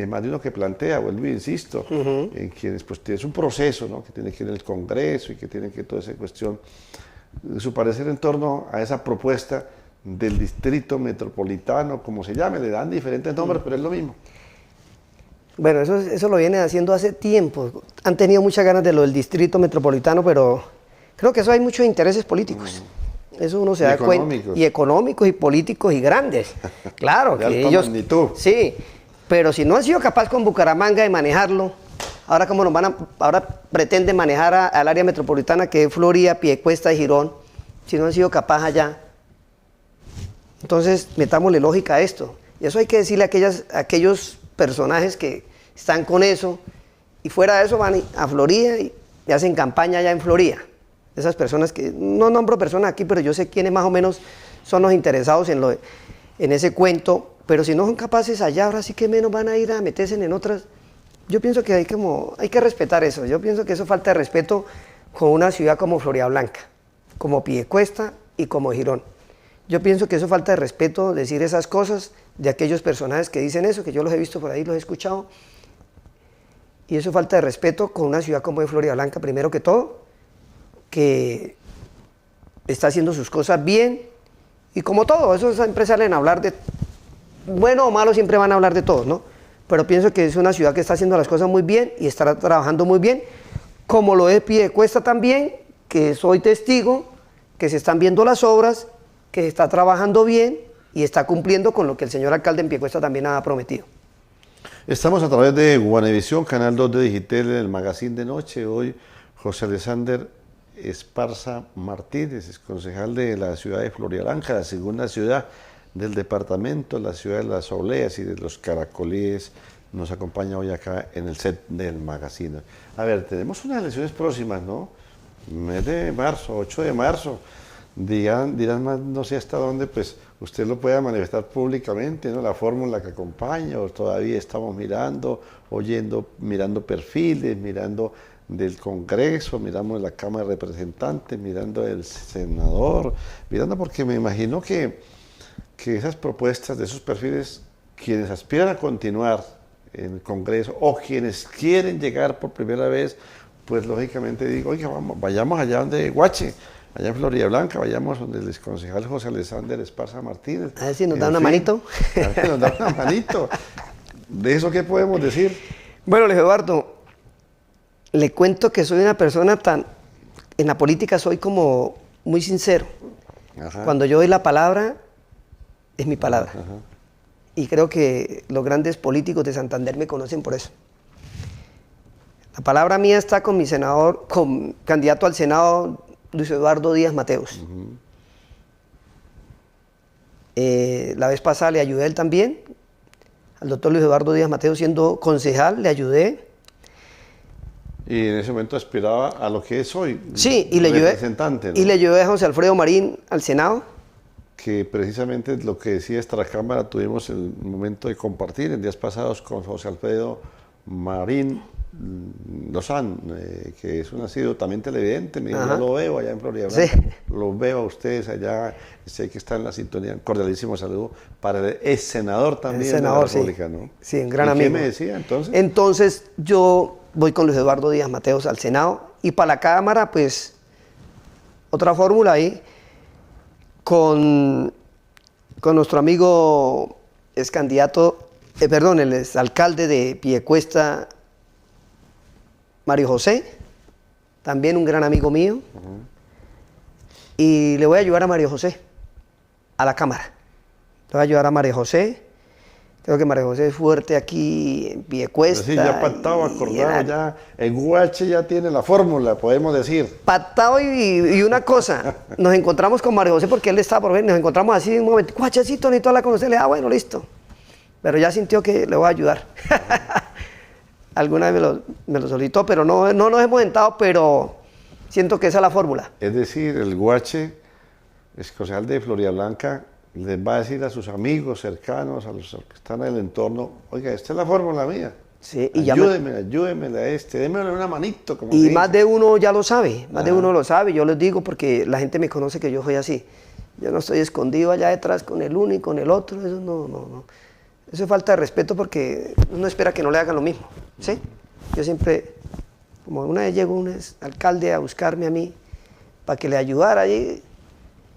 Speaker 2: más de uno que plantea, vuelvo e insisto, en quienes pues tienes un proceso, ¿no? Que tiene que ir en el Congreso y que tiene que toda esa cuestión, su parecer en torno a esa propuesta del distrito metropolitano, como se llame, le dan diferentes nombres, pero es lo mismo.
Speaker 3: Bueno, eso lo vienen haciendo hace tiempo. Han tenido muchas ganas de lo del distrito metropolitano, pero creo que eso hay muchos intereses políticos. Eso uno se da cuenta. Y económicos y políticos y grandes. Claro, que ellos. Magnitud. Sí, pero si no han sido capaces con Bucaramanga de manejarlo, ahora cómo ahora pretenden manejar al área metropolitana, que es Florida, Piedecuesta y Girón, si no han sido capaces allá. Entonces, metámosle lógica a esto. Y eso hay que decirle a aquellos personajes que están con eso, y fuera de eso van a Florida y hacen campaña allá en Florida. Esas personas que, no nombro personas aquí, pero yo sé quiénes más o menos son los interesados en ese cuento, pero si no son capaces allá, ahora sí que menos van a ir a meterse en otras. Yo pienso que hay que respetar eso. Yo pienso que eso falta de respeto con una ciudad como Florida Blanca, como Piedecuesta y como Girón. Yo pienso que eso falta de respeto, decir esas cosas de aquellos personajes que dicen eso, que yo los he visto por ahí, los he escuchado. Y eso falta de respeto con una ciudad como Florida Blanca, primero que todo, que está haciendo sus cosas bien. Y como todo, esos empresas salen a hablar de, bueno o malo, siempre van a hablar de todo, ¿no? pero pienso que es una ciudad que está haciendo las cosas muy bien y está trabajando muy bien, como lo es Piedecuesta también, que soy testigo, que se están viendo las obras, que se está trabajando bien y está cumpliendo con lo que el señor alcalde en Piedecuesta también ha prometido.
Speaker 2: Estamos a través de Guanevisión, Canal 2 de Digital, en el Magazine de Noche. Hoy José Alexander Esparza Martínez, es concejal de la ciudad de Floriablanca, la segunda ciudad del departamento, la ciudad de las obleas y de los caracolíes. Nos acompaña hoy acá en el set del Magazine. A ver, tenemos unas elecciones próximas, ¿no? Mes de marzo, 8 de marzo. Dirán más, no sé hasta dónde, pues usted lo pueda manifestar públicamente, ¿no? La fórmula que acompaña, o todavía estamos mirando, mirando perfiles, mirando del Congreso, miramos la Cámara de Representantes, mirando el senador, mirando porque me imagino que esas propuestas de esos perfiles, quienes aspiran a continuar en el Congreso o quienes quieren llegar por primera vez, pues lógicamente digo, oiga, vayamos allá donde Guache, allá en Floriablanca, vayamos donde el concejal José Alexander Esparza Martínez.
Speaker 3: A ver si nos da una manito.
Speaker 2: A ver si nos da una manito. ¿De eso qué podemos decir?
Speaker 3: Bueno, Luis Eduardo, le cuento que soy una persona en la política soy como muy sincero.
Speaker 2: Ajá.
Speaker 3: Cuando yo doy la palabra, es mi palabra.
Speaker 2: Ajá.
Speaker 3: Y creo que los grandes políticos de Santander me conocen por eso. La palabra mía está con mi senador, con candidato al Senado, Luis Eduardo Díaz Mateos. La vez pasada le ayudé a él también, al doctor Luis Eduardo Díaz Mateos siendo concejal, le ayudé.
Speaker 2: Y en ese momento aspiraba a lo que es hoy,
Speaker 3: sí, y le ayudé,
Speaker 2: representante, ¿no?
Speaker 3: Y le ayudé a José Alfredo Marín al Senado.
Speaker 2: Que precisamente lo que decía esta Cámara, tuvimos el momento de compartir en días pasados con José Alfredo Marín Lozán, que es un nacido también televidente, me dijo, yo lo veo allá en Florida, sí. Lo veo a ustedes allá, sé que está en la sintonía, un cordialísimo saludo para el ex senador también de la República,
Speaker 3: sí.
Speaker 2: ¿no?
Speaker 3: Sí, un gran amigo.
Speaker 2: ¿Qué me decía entonces?
Speaker 3: Entonces yo voy con Luis Eduardo Díaz Mateos al Senado y para la Cámara, pues, otra fórmula ahí, con nuestro amigo ex candidato, el ex alcalde de Piedecuesta, Mario José, también un gran amigo mío, y le voy a ayudar a Mario José, a la Cámara. Le voy a ayudar a Mario José, creo que Mario José es fuerte aquí en Piedecuesta.
Speaker 2: Sí, ya pactado, acordado, ya el Guache ya tiene la fórmula, podemos decir.
Speaker 3: Pactado y una cosa, nos encontramos con Mario José porque él estaba por ver, nos encontramos así en un momento, Guachecito, necesito hablar con usted, bueno, listo. Pero ya sintió que le voy a ayudar. Alguna vez me lo solicitó, pero no nos hemos sentado, pero siento que esa es la fórmula.
Speaker 2: Es decir, el Guache, el concejal de Floriablanca, les va a decir a sus amigos cercanos, a los que están en el entorno, oiga, esta es la fórmula mía.
Speaker 3: Sí, y
Speaker 2: ayúdemela a démele una manito. Como
Speaker 3: y más de uno ya lo sabe, más de uno lo sabe, yo les digo porque la gente me conoce que yo soy así. Yo no estoy escondido allá detrás con el uno y con el otro, eso no. Eso es falta de respeto porque uno espera que no le hagan lo mismo, ¿sí? Yo siempre, como una vez llegó un alcalde a buscarme a mí para que le ayudara allí,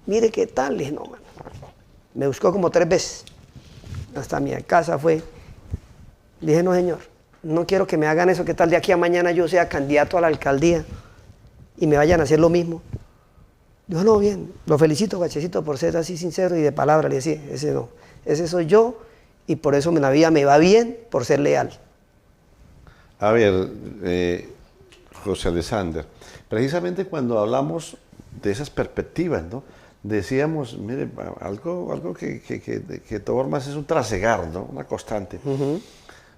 Speaker 3: mire qué tal, le dije, no, mano. Me buscó como 3 veces, hasta mi casa fue. Le dije, no señor, no quiero que me hagan eso, que tal de aquí a mañana yo sea candidato a la alcaldía y me vayan a hacer lo mismo. Dijo, no, bien, lo felicito, Guachecito, por ser así sincero y de palabra. Le decía, ese no, ese soy yo y por eso en la vida me va bien, por ser leal.
Speaker 2: A ver, José Alexander, precisamente cuando hablamos de esas perspectivas, ¿no? Decíamos, mire, algo que de todas formas es un trasegar, ¿no? Una constante.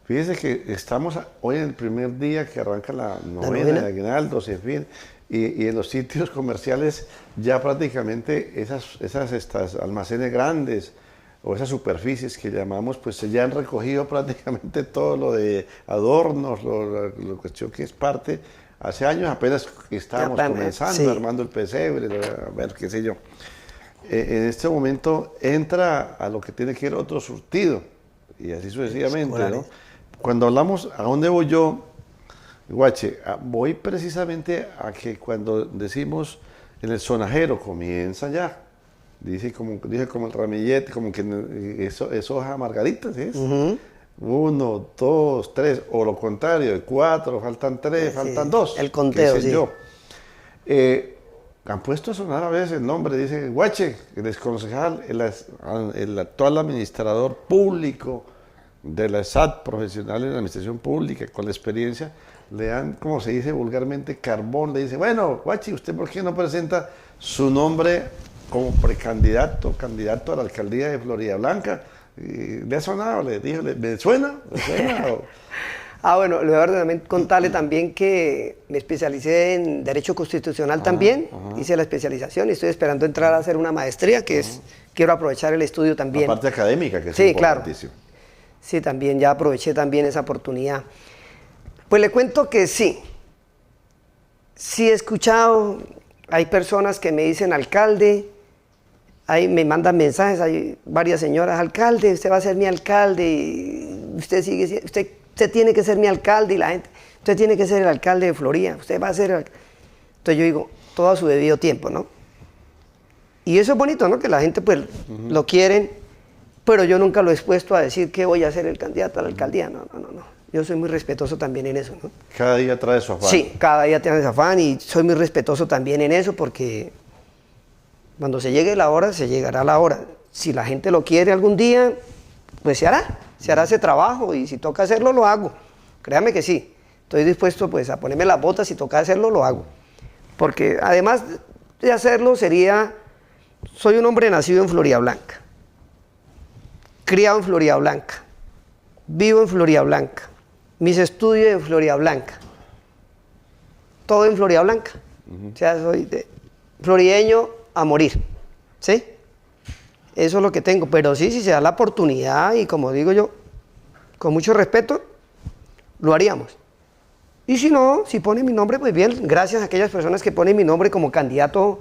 Speaker 2: Fíjese que estamos hoy en el primer día que arranca la novena de aguinaldos, en fin, y en los sitios comerciales ya prácticamente estas almacenes grandes o esas superficies que llamamos, pues ya han recogido prácticamente todo lo de adornos, lo cuestión que es parte. Hace años apenas estábamos comenzando, armando el pesebre, a ver qué sé yo. En este momento entra a lo que tiene que ir otro surtido, y así sucesivamente, ¿no? Cuando hablamos, ¿a dónde voy yo, Guache? Voy precisamente a que cuando decimos en el sonajero comienza ya, dije como el ramillete, como que es hoja margarita, ¿sí? 1, 2, 3, o lo contrario, de 4, faltan 3,
Speaker 3: Sí,
Speaker 2: faltan 2.
Speaker 3: el conteo,
Speaker 2: qué sé
Speaker 3: sí.
Speaker 2: yo. Han puesto a sonar a veces el nombre, dice Guache, el exconcejal, el actual administrador público de la SAT, profesional en la administración pública, con la experiencia, le dan, como se dice vulgarmente, carbón, le dice, bueno, Guache, ¿usted por qué no presenta su nombre como precandidato, candidato a la alcaldía de Floridablanca? ¿Le ha sonado? Le dijo, ¿me suena? ¿Me suena?
Speaker 3: Bueno, le voy a contarle también que me especialicé en Derecho Constitucional también, hice la especialización y estoy esperando entrar a hacer una maestría, que es, quiero aprovechar el estudio también.
Speaker 2: La parte académica, que es
Speaker 3: sí, claro.
Speaker 2: importantísimo.
Speaker 3: Sí, también, ya aproveché también esa oportunidad. Pues le cuento que sí he escuchado, hay personas que me dicen alcalde, me mandan mensajes, hay varias señoras, alcalde, usted va a ser mi alcalde, y usted tiene que ser mi alcalde, y la gente, usted tiene que ser el alcalde de Florida, usted va a ser Entonces yo digo, todo a su debido tiempo, ¿no? Y eso es bonito, ¿no? Que la gente pues lo quieren, pero yo nunca lo he expuesto a decir que voy a ser el candidato a la alcaldía, no. Yo soy muy respetuoso también en eso, ¿no?
Speaker 2: Cada día trae su afán.
Speaker 3: Sí, cada día tiene su afán y soy muy respetuoso también en eso porque cuando se llegue la hora, se llegará la hora. Si la gente lo quiere algún día, pues se hará ese trabajo y si toca hacerlo, lo hago. Créame que sí, estoy dispuesto pues a ponerme las botas, si toca hacerlo, lo hago. Porque además de hacerlo soy un hombre nacido en Floridablanca, criado en Floridablanca, vivo en Floridablanca, mis estudios en Floridablanca, todo en Floridablanca. O sea, soy florideño a morir, ¿sí? Eso es lo que tengo, pero sí, si se da la oportunidad y como digo yo, con mucho respeto, lo haríamos. Y si no, si ponen mi nombre, pues bien, gracias a aquellas personas que ponen mi nombre como candidato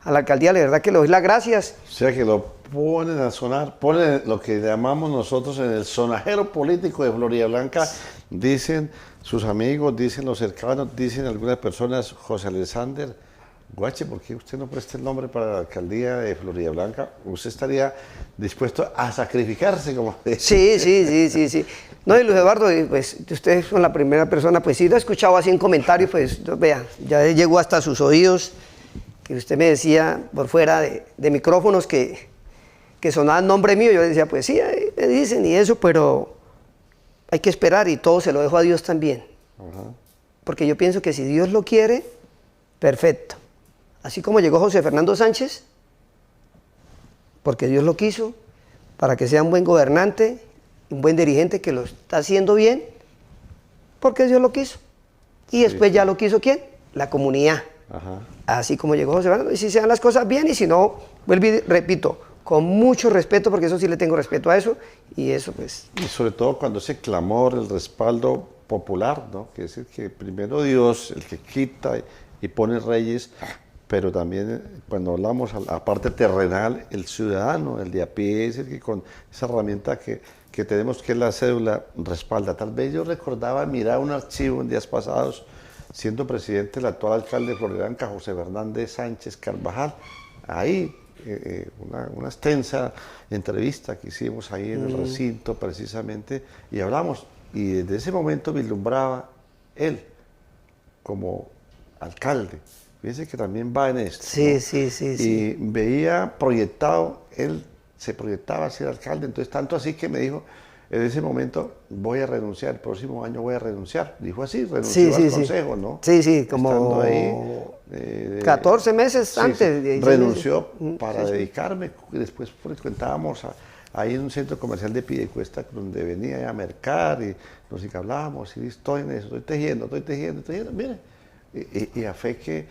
Speaker 3: a la alcaldía, la verdad que le doy las gracias.
Speaker 2: O sea que lo ponen a sonar, ponen lo que llamamos nosotros en el sonajero político de Floridablanca, dicen sus amigos, dicen los cercanos, dicen algunas personas, José Alexander, Guache, ¿por qué usted no presta el nombre para la alcaldía de Floridablanca? ¿Usted estaría dispuesto a sacrificarse? Como
Speaker 3: Sí. No, y Luis Eduardo, pues ustedes son la primera persona, pues sí lo he escuchado así en comentarios, pues vea, ya llegó hasta sus oídos, que usted me decía por fuera de micrófonos que sonaba el nombre mío, yo decía, pues sí, me dicen y eso, pero hay que esperar y todo se lo dejo a Dios también. Porque yo pienso que si Dios lo quiere, perfecto. Así como llegó José Fernando Sánchez, porque Dios lo quiso, para que sea un buen gobernante, un buen dirigente que lo está haciendo bien, porque Dios lo quiso. Y después ya lo quiso ¿quién? La comunidad. Así como llegó José Fernando, y si se dan las cosas bien, y si no, vuelvo y repito, con mucho respeto, porque eso sí le tengo respeto a eso, y eso pues...
Speaker 2: Y sobre todo cuando ese clamor, el respaldo popular, ¿no? Que es el que primero Dios, el que quita y pone reyes, pero también cuando hablamos a la parte terrenal, el ciudadano, el de a pie, es el que con esa herramienta que tenemos, que es la cédula, respalda. Tal vez yo recordaba mirar un archivo en días pasados, siendo presidente el actual alcalde de Floridablanca, José Fernández Sánchez Carvajal, ahí una extensa entrevista que hicimos ahí en el recinto precisamente, y hablamos, y desde ese momento vislumbraba él como alcalde. Fíjense que también va en esto.
Speaker 3: Sí.
Speaker 2: Y veía proyectado, él se proyectaba a ser alcalde, entonces tanto así que me dijo, en ese momento voy a renunciar, el próximo año voy a renunciar. Dijo así, renunció al consejo, ¿no?
Speaker 3: Sí, como
Speaker 2: ahí,
Speaker 3: 14 meses antes.
Speaker 2: Renunció para dedicarme, después frecuentábamos ahí en un centro comercial de Piedecuesta, donde venía a mercar y nos hablábamos, y estoy en eso, estoy tejiendo, mire, y a fe que,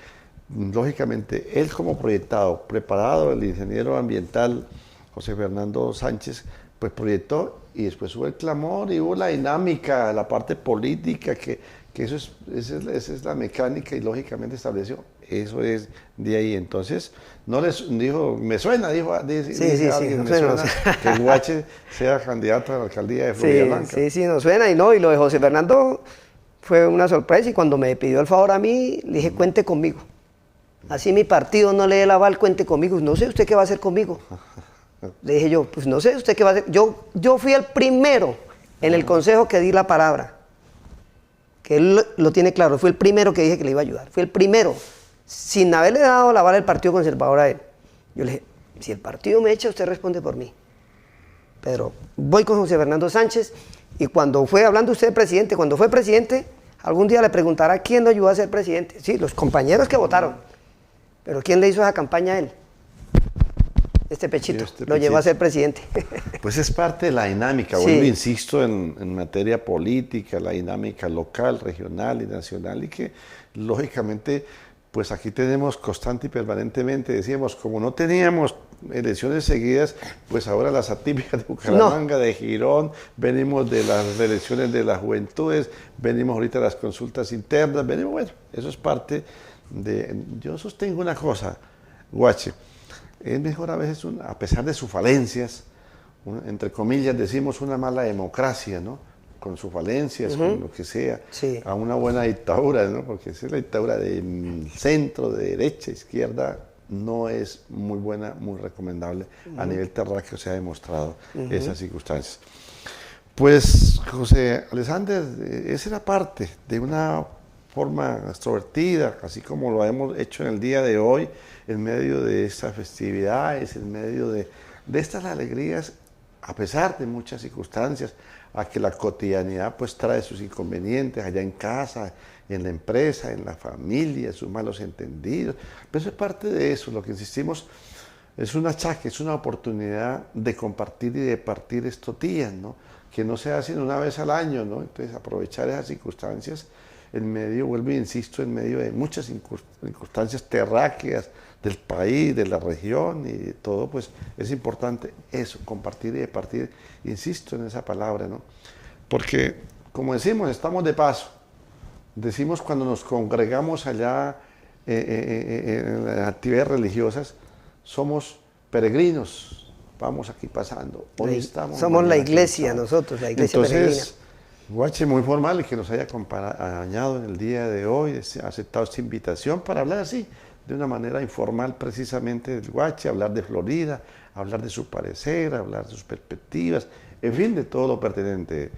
Speaker 2: lógicamente, él como proyectado, preparado, el ingeniero ambiental José Fernando Sánchez, pues proyectó, y después hubo el clamor y hubo la dinámica, la parte política, que esa es la mecánica, y lógicamente estableció. Eso es de ahí. Entonces, no les dijo, me suena, dijo alguien, me suena que el Guache sea candidato a la alcaldía de Floridablanca.
Speaker 3: Sí, nos suena, y lo de José Fernando fue una sorpresa, y cuando me pidió el favor a mí, le dije, cuente conmigo. Así mi partido no le dé el aval, cuente conmigo. No sé usted qué va a hacer conmigo. Le dije yo, pues no sé usted qué va a hacer. Yo fui el primero En el consejo que di la palabra, que él lo tiene claro, fue el primero que dije que le iba a ayudar, fue el primero, sin haberle dado la bala del Partido Conservador a él. Yo le dije, si el partido me echa, usted responde por mí. Pero voy con José Fernando Sánchez, y cuando fue, hablando usted de presidente, cuando fue presidente, algún día le preguntará quién lo ayudó a ser presidente. Sí, los compañeros que votaron, pero ¿quién le hizo esa campaña a él? Este Pechito, lo llevó a ser presidente.
Speaker 2: Pues es parte de la dinámica,
Speaker 3: Sí.
Speaker 2: vuelvo, insisto, en materia política, la dinámica local, regional y nacional, y que lógicamente, pues aquí tenemos constante y permanentemente, decíamos, como no teníamos elecciones seguidas, pues ahora las atípicas de Bucaramanga, de Girón, venimos de las elecciones de las juventudes, venimos ahorita de las consultas internas, venimos, bueno, eso es parte de... Yo sostengo una cosa, Guache, es mejor a veces, a pesar de sus falencias, entre comillas decimos una mala democracia, ¿no? Con sus falencias, con lo que sea,
Speaker 3: Sí.
Speaker 2: a una buena dictadura, ¿no? Porque si es la dictadura de centro, de derecha, izquierda, no es muy buena, muy recomendable. A nivel terráqueo se ha demostrado esas circunstancias. Pues, José Alexander, esa era parte de una forma extrovertida, así como lo hemos hecho en el día de hoy, en medio de estas festividades, en medio de estas alegrías, a pesar de muchas circunstancias, a que la cotidianidad pues trae sus inconvenientes allá en casa, en la empresa, en la familia, sus malos entendidos. Pero eso es parte de eso, lo que insistimos es un achaque, es una oportunidad de compartir y de partir estos días, ¿no? Que no se hacen una vez al año, ¿no? Entonces aprovechar esas circunstancias en medio, vuelvo e insisto, en medio de muchas circunstancias terráqueas del país, de la región y de todo, pues es importante eso, compartir y departir, insisto en esa palabra, ¿no? Porque, como decimos, estamos de paso, decimos cuando nos congregamos allá en las actividades religiosas, somos peregrinos, vamos aquí pasando, hoy estamos...
Speaker 3: Somos la
Speaker 2: mañana
Speaker 3: iglesia,
Speaker 2: aquí estamos.
Speaker 3: nosotros, la iglesia
Speaker 2: Entonces,
Speaker 3: peregrina.
Speaker 2: Guache, muy formal y que nos haya acompañado en el día de hoy, aceptado esta invitación para hablar así, de una manera informal precisamente del Guache, hablar de Florida, hablar de su parecer, hablar de sus perspectivas, en fin, de todo lo pertinente,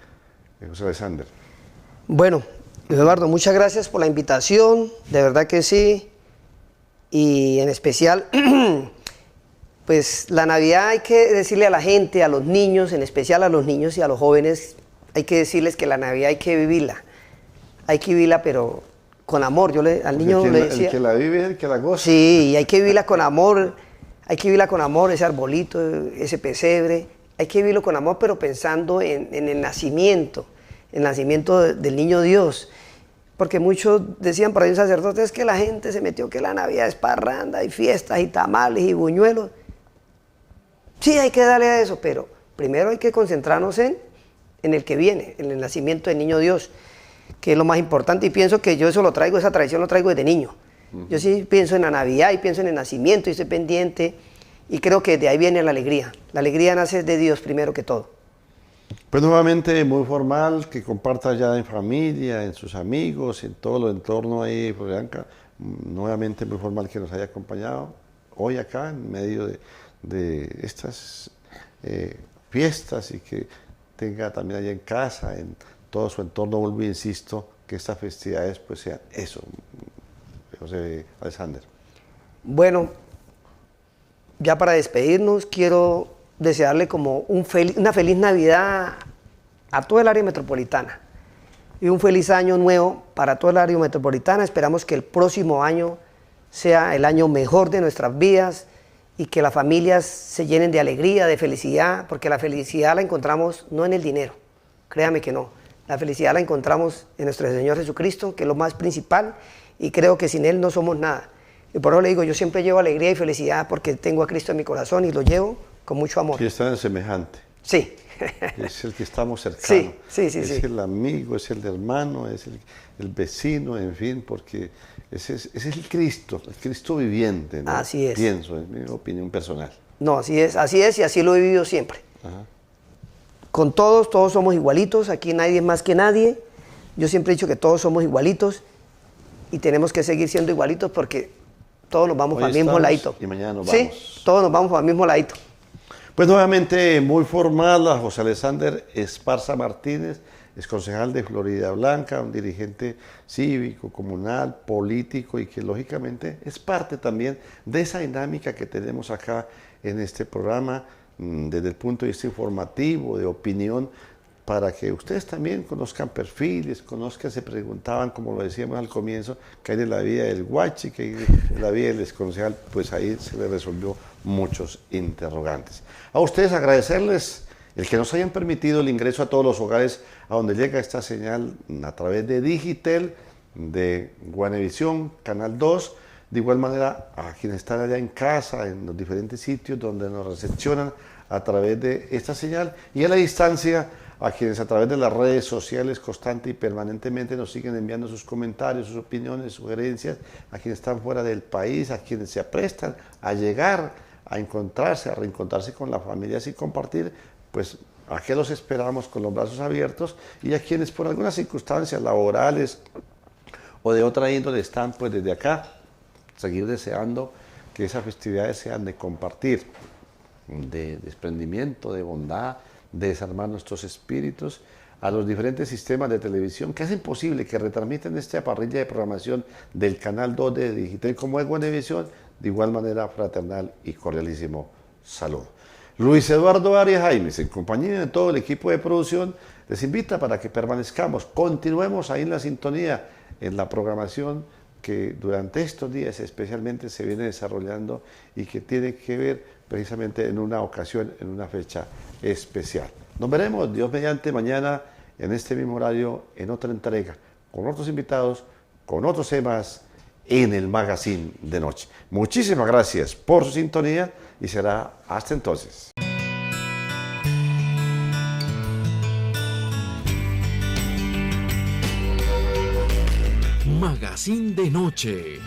Speaker 2: José Alexander.
Speaker 3: Bueno, Eduardo, muchas gracias por la invitación, de verdad que sí, y en especial, pues la Navidad hay que decirle a la gente, a los niños, en especial a los niños y a los jóvenes, hay que decirles que la Navidad hay que vivirla, pero con amor. Yo al niño le decía...
Speaker 2: El que la vive es el que la goza.
Speaker 3: Sí, y hay que vivirla con amor, ese arbolito, ese pesebre, hay que vivirlo con amor, pero pensando en el nacimiento del niño Dios. Porque muchos decían por ahí un sacerdote, es que la gente se metió que la Navidad es parranda y fiestas y tamales y buñuelos. Sí, hay que darle a eso, pero primero hay que concentrarnos en el que viene, en el nacimiento del niño Dios, que es lo más importante, y pienso que yo eso lo traigo, esa tradición lo traigo desde niño. Yo sí pienso en la Navidad y pienso en el nacimiento y estoy pendiente, y creo que de ahí viene la alegría. La alegría nace de Dios primero que todo.
Speaker 2: Pues nuevamente muy formal, que comparta ya en familia, en sus amigos, en todo el entorno ahí, Blanca. Nuevamente muy formal que nos haya acompañado hoy acá en medio de estas fiestas y que tenga también allá en casa, en todo su entorno, vuelvo e insisto, que estas festividades pues sean eso, José Alexander.
Speaker 3: Bueno, ya para despedirnos, quiero desearle como una feliz Navidad a todo el área metropolitana y un feliz año nuevo para todo el área metropolitana. Esperamos que el próximo año sea el año mejor de nuestras vidas y que las familias se llenen de alegría, de felicidad, porque la felicidad la encontramos no en el dinero, créame que no. La felicidad la encontramos en nuestro Señor Jesucristo, que es lo más principal, y creo que sin Él no somos nada. Y por eso le digo, yo siempre llevo alegría y felicidad porque tengo a Cristo en mi corazón y lo llevo con mucho amor.
Speaker 2: Y está en semejante.
Speaker 3: Sí.
Speaker 2: Es el que estamos cercanos.
Speaker 3: Sí.
Speaker 2: Es el amigo, es el hermano, es el vecino, en fin, porque ese es el Cristo viviente, ¿no?
Speaker 3: Así es.
Speaker 2: Pienso, es mi opinión personal.
Speaker 3: No, así es y así lo he vivido siempre.
Speaker 2: Ajá.
Speaker 3: Con todos somos igualitos, aquí nadie es más que nadie. Yo siempre he dicho que todos somos igualitos y tenemos que seguir siendo igualitos porque todos nos vamos para el mismo ladito.
Speaker 2: Y mañana nos
Speaker 3: sí,
Speaker 2: vamos.
Speaker 3: todos nos vamos para el mismo ladito.
Speaker 2: Pues nuevamente muy formal a José Alexander Esparza Martínez, es concejal de Florida Blanca, un dirigente cívico, comunal, político y que lógicamente es parte también de esa dinámica que tenemos acá en este programa desde el punto de vista informativo, de opinión, para que ustedes también conozcan perfiles, conozcan, se preguntaban, como lo decíamos al comienzo, qué hay de la vida del Guachi, qué hay de la vida del exconcejal, pues ahí se les resolvió muchos interrogantes. A ustedes agradecerles el que nos hayan permitido el ingreso a todos los hogares a donde llega esta señal a través de Digitel, de Guanevisión, Canal 2, de igual manera a quienes están allá en casa, en los diferentes sitios donde nos recepcionan a través de esta señal, y a la distancia a quienes a través de las redes sociales constante y permanentemente nos siguen enviando sus comentarios, sus opiniones, sugerencias, a quienes están fuera del país, a quienes se aprestan a llegar, a encontrarse, a reencontrarse con las familias y compartir, pues a qué los esperamos con los brazos abiertos, y a quienes por algunas circunstancias laborales o de otra índole están pues desde acá, seguir deseando que esas festividades sean de compartir, de desprendimiento, de bondad, de desarmar nuestros espíritus, a los diferentes sistemas de televisión que hacen posible que retransmiten esta parrilla de programación del Canal 2 de Digital como es Guanevisión, de igual manera fraternal y cordialísimo saludo. Luis Eduardo Arias Jaimes, en compañía de todo el equipo de producción, les invita para que permanezcamos, continuemos ahí en la sintonía, en la programación que durante estos días especialmente se viene desarrollando y que tiene que ver precisamente en una ocasión, en una fecha especial. Nos veremos, Dios mediante, mañana en este mismo horario, en otra entrega, con otros invitados, con otros temas, en el Magazine de Noche. Muchísimas gracias por su sintonía y será hasta entonces.
Speaker 1: Magazine de Noche.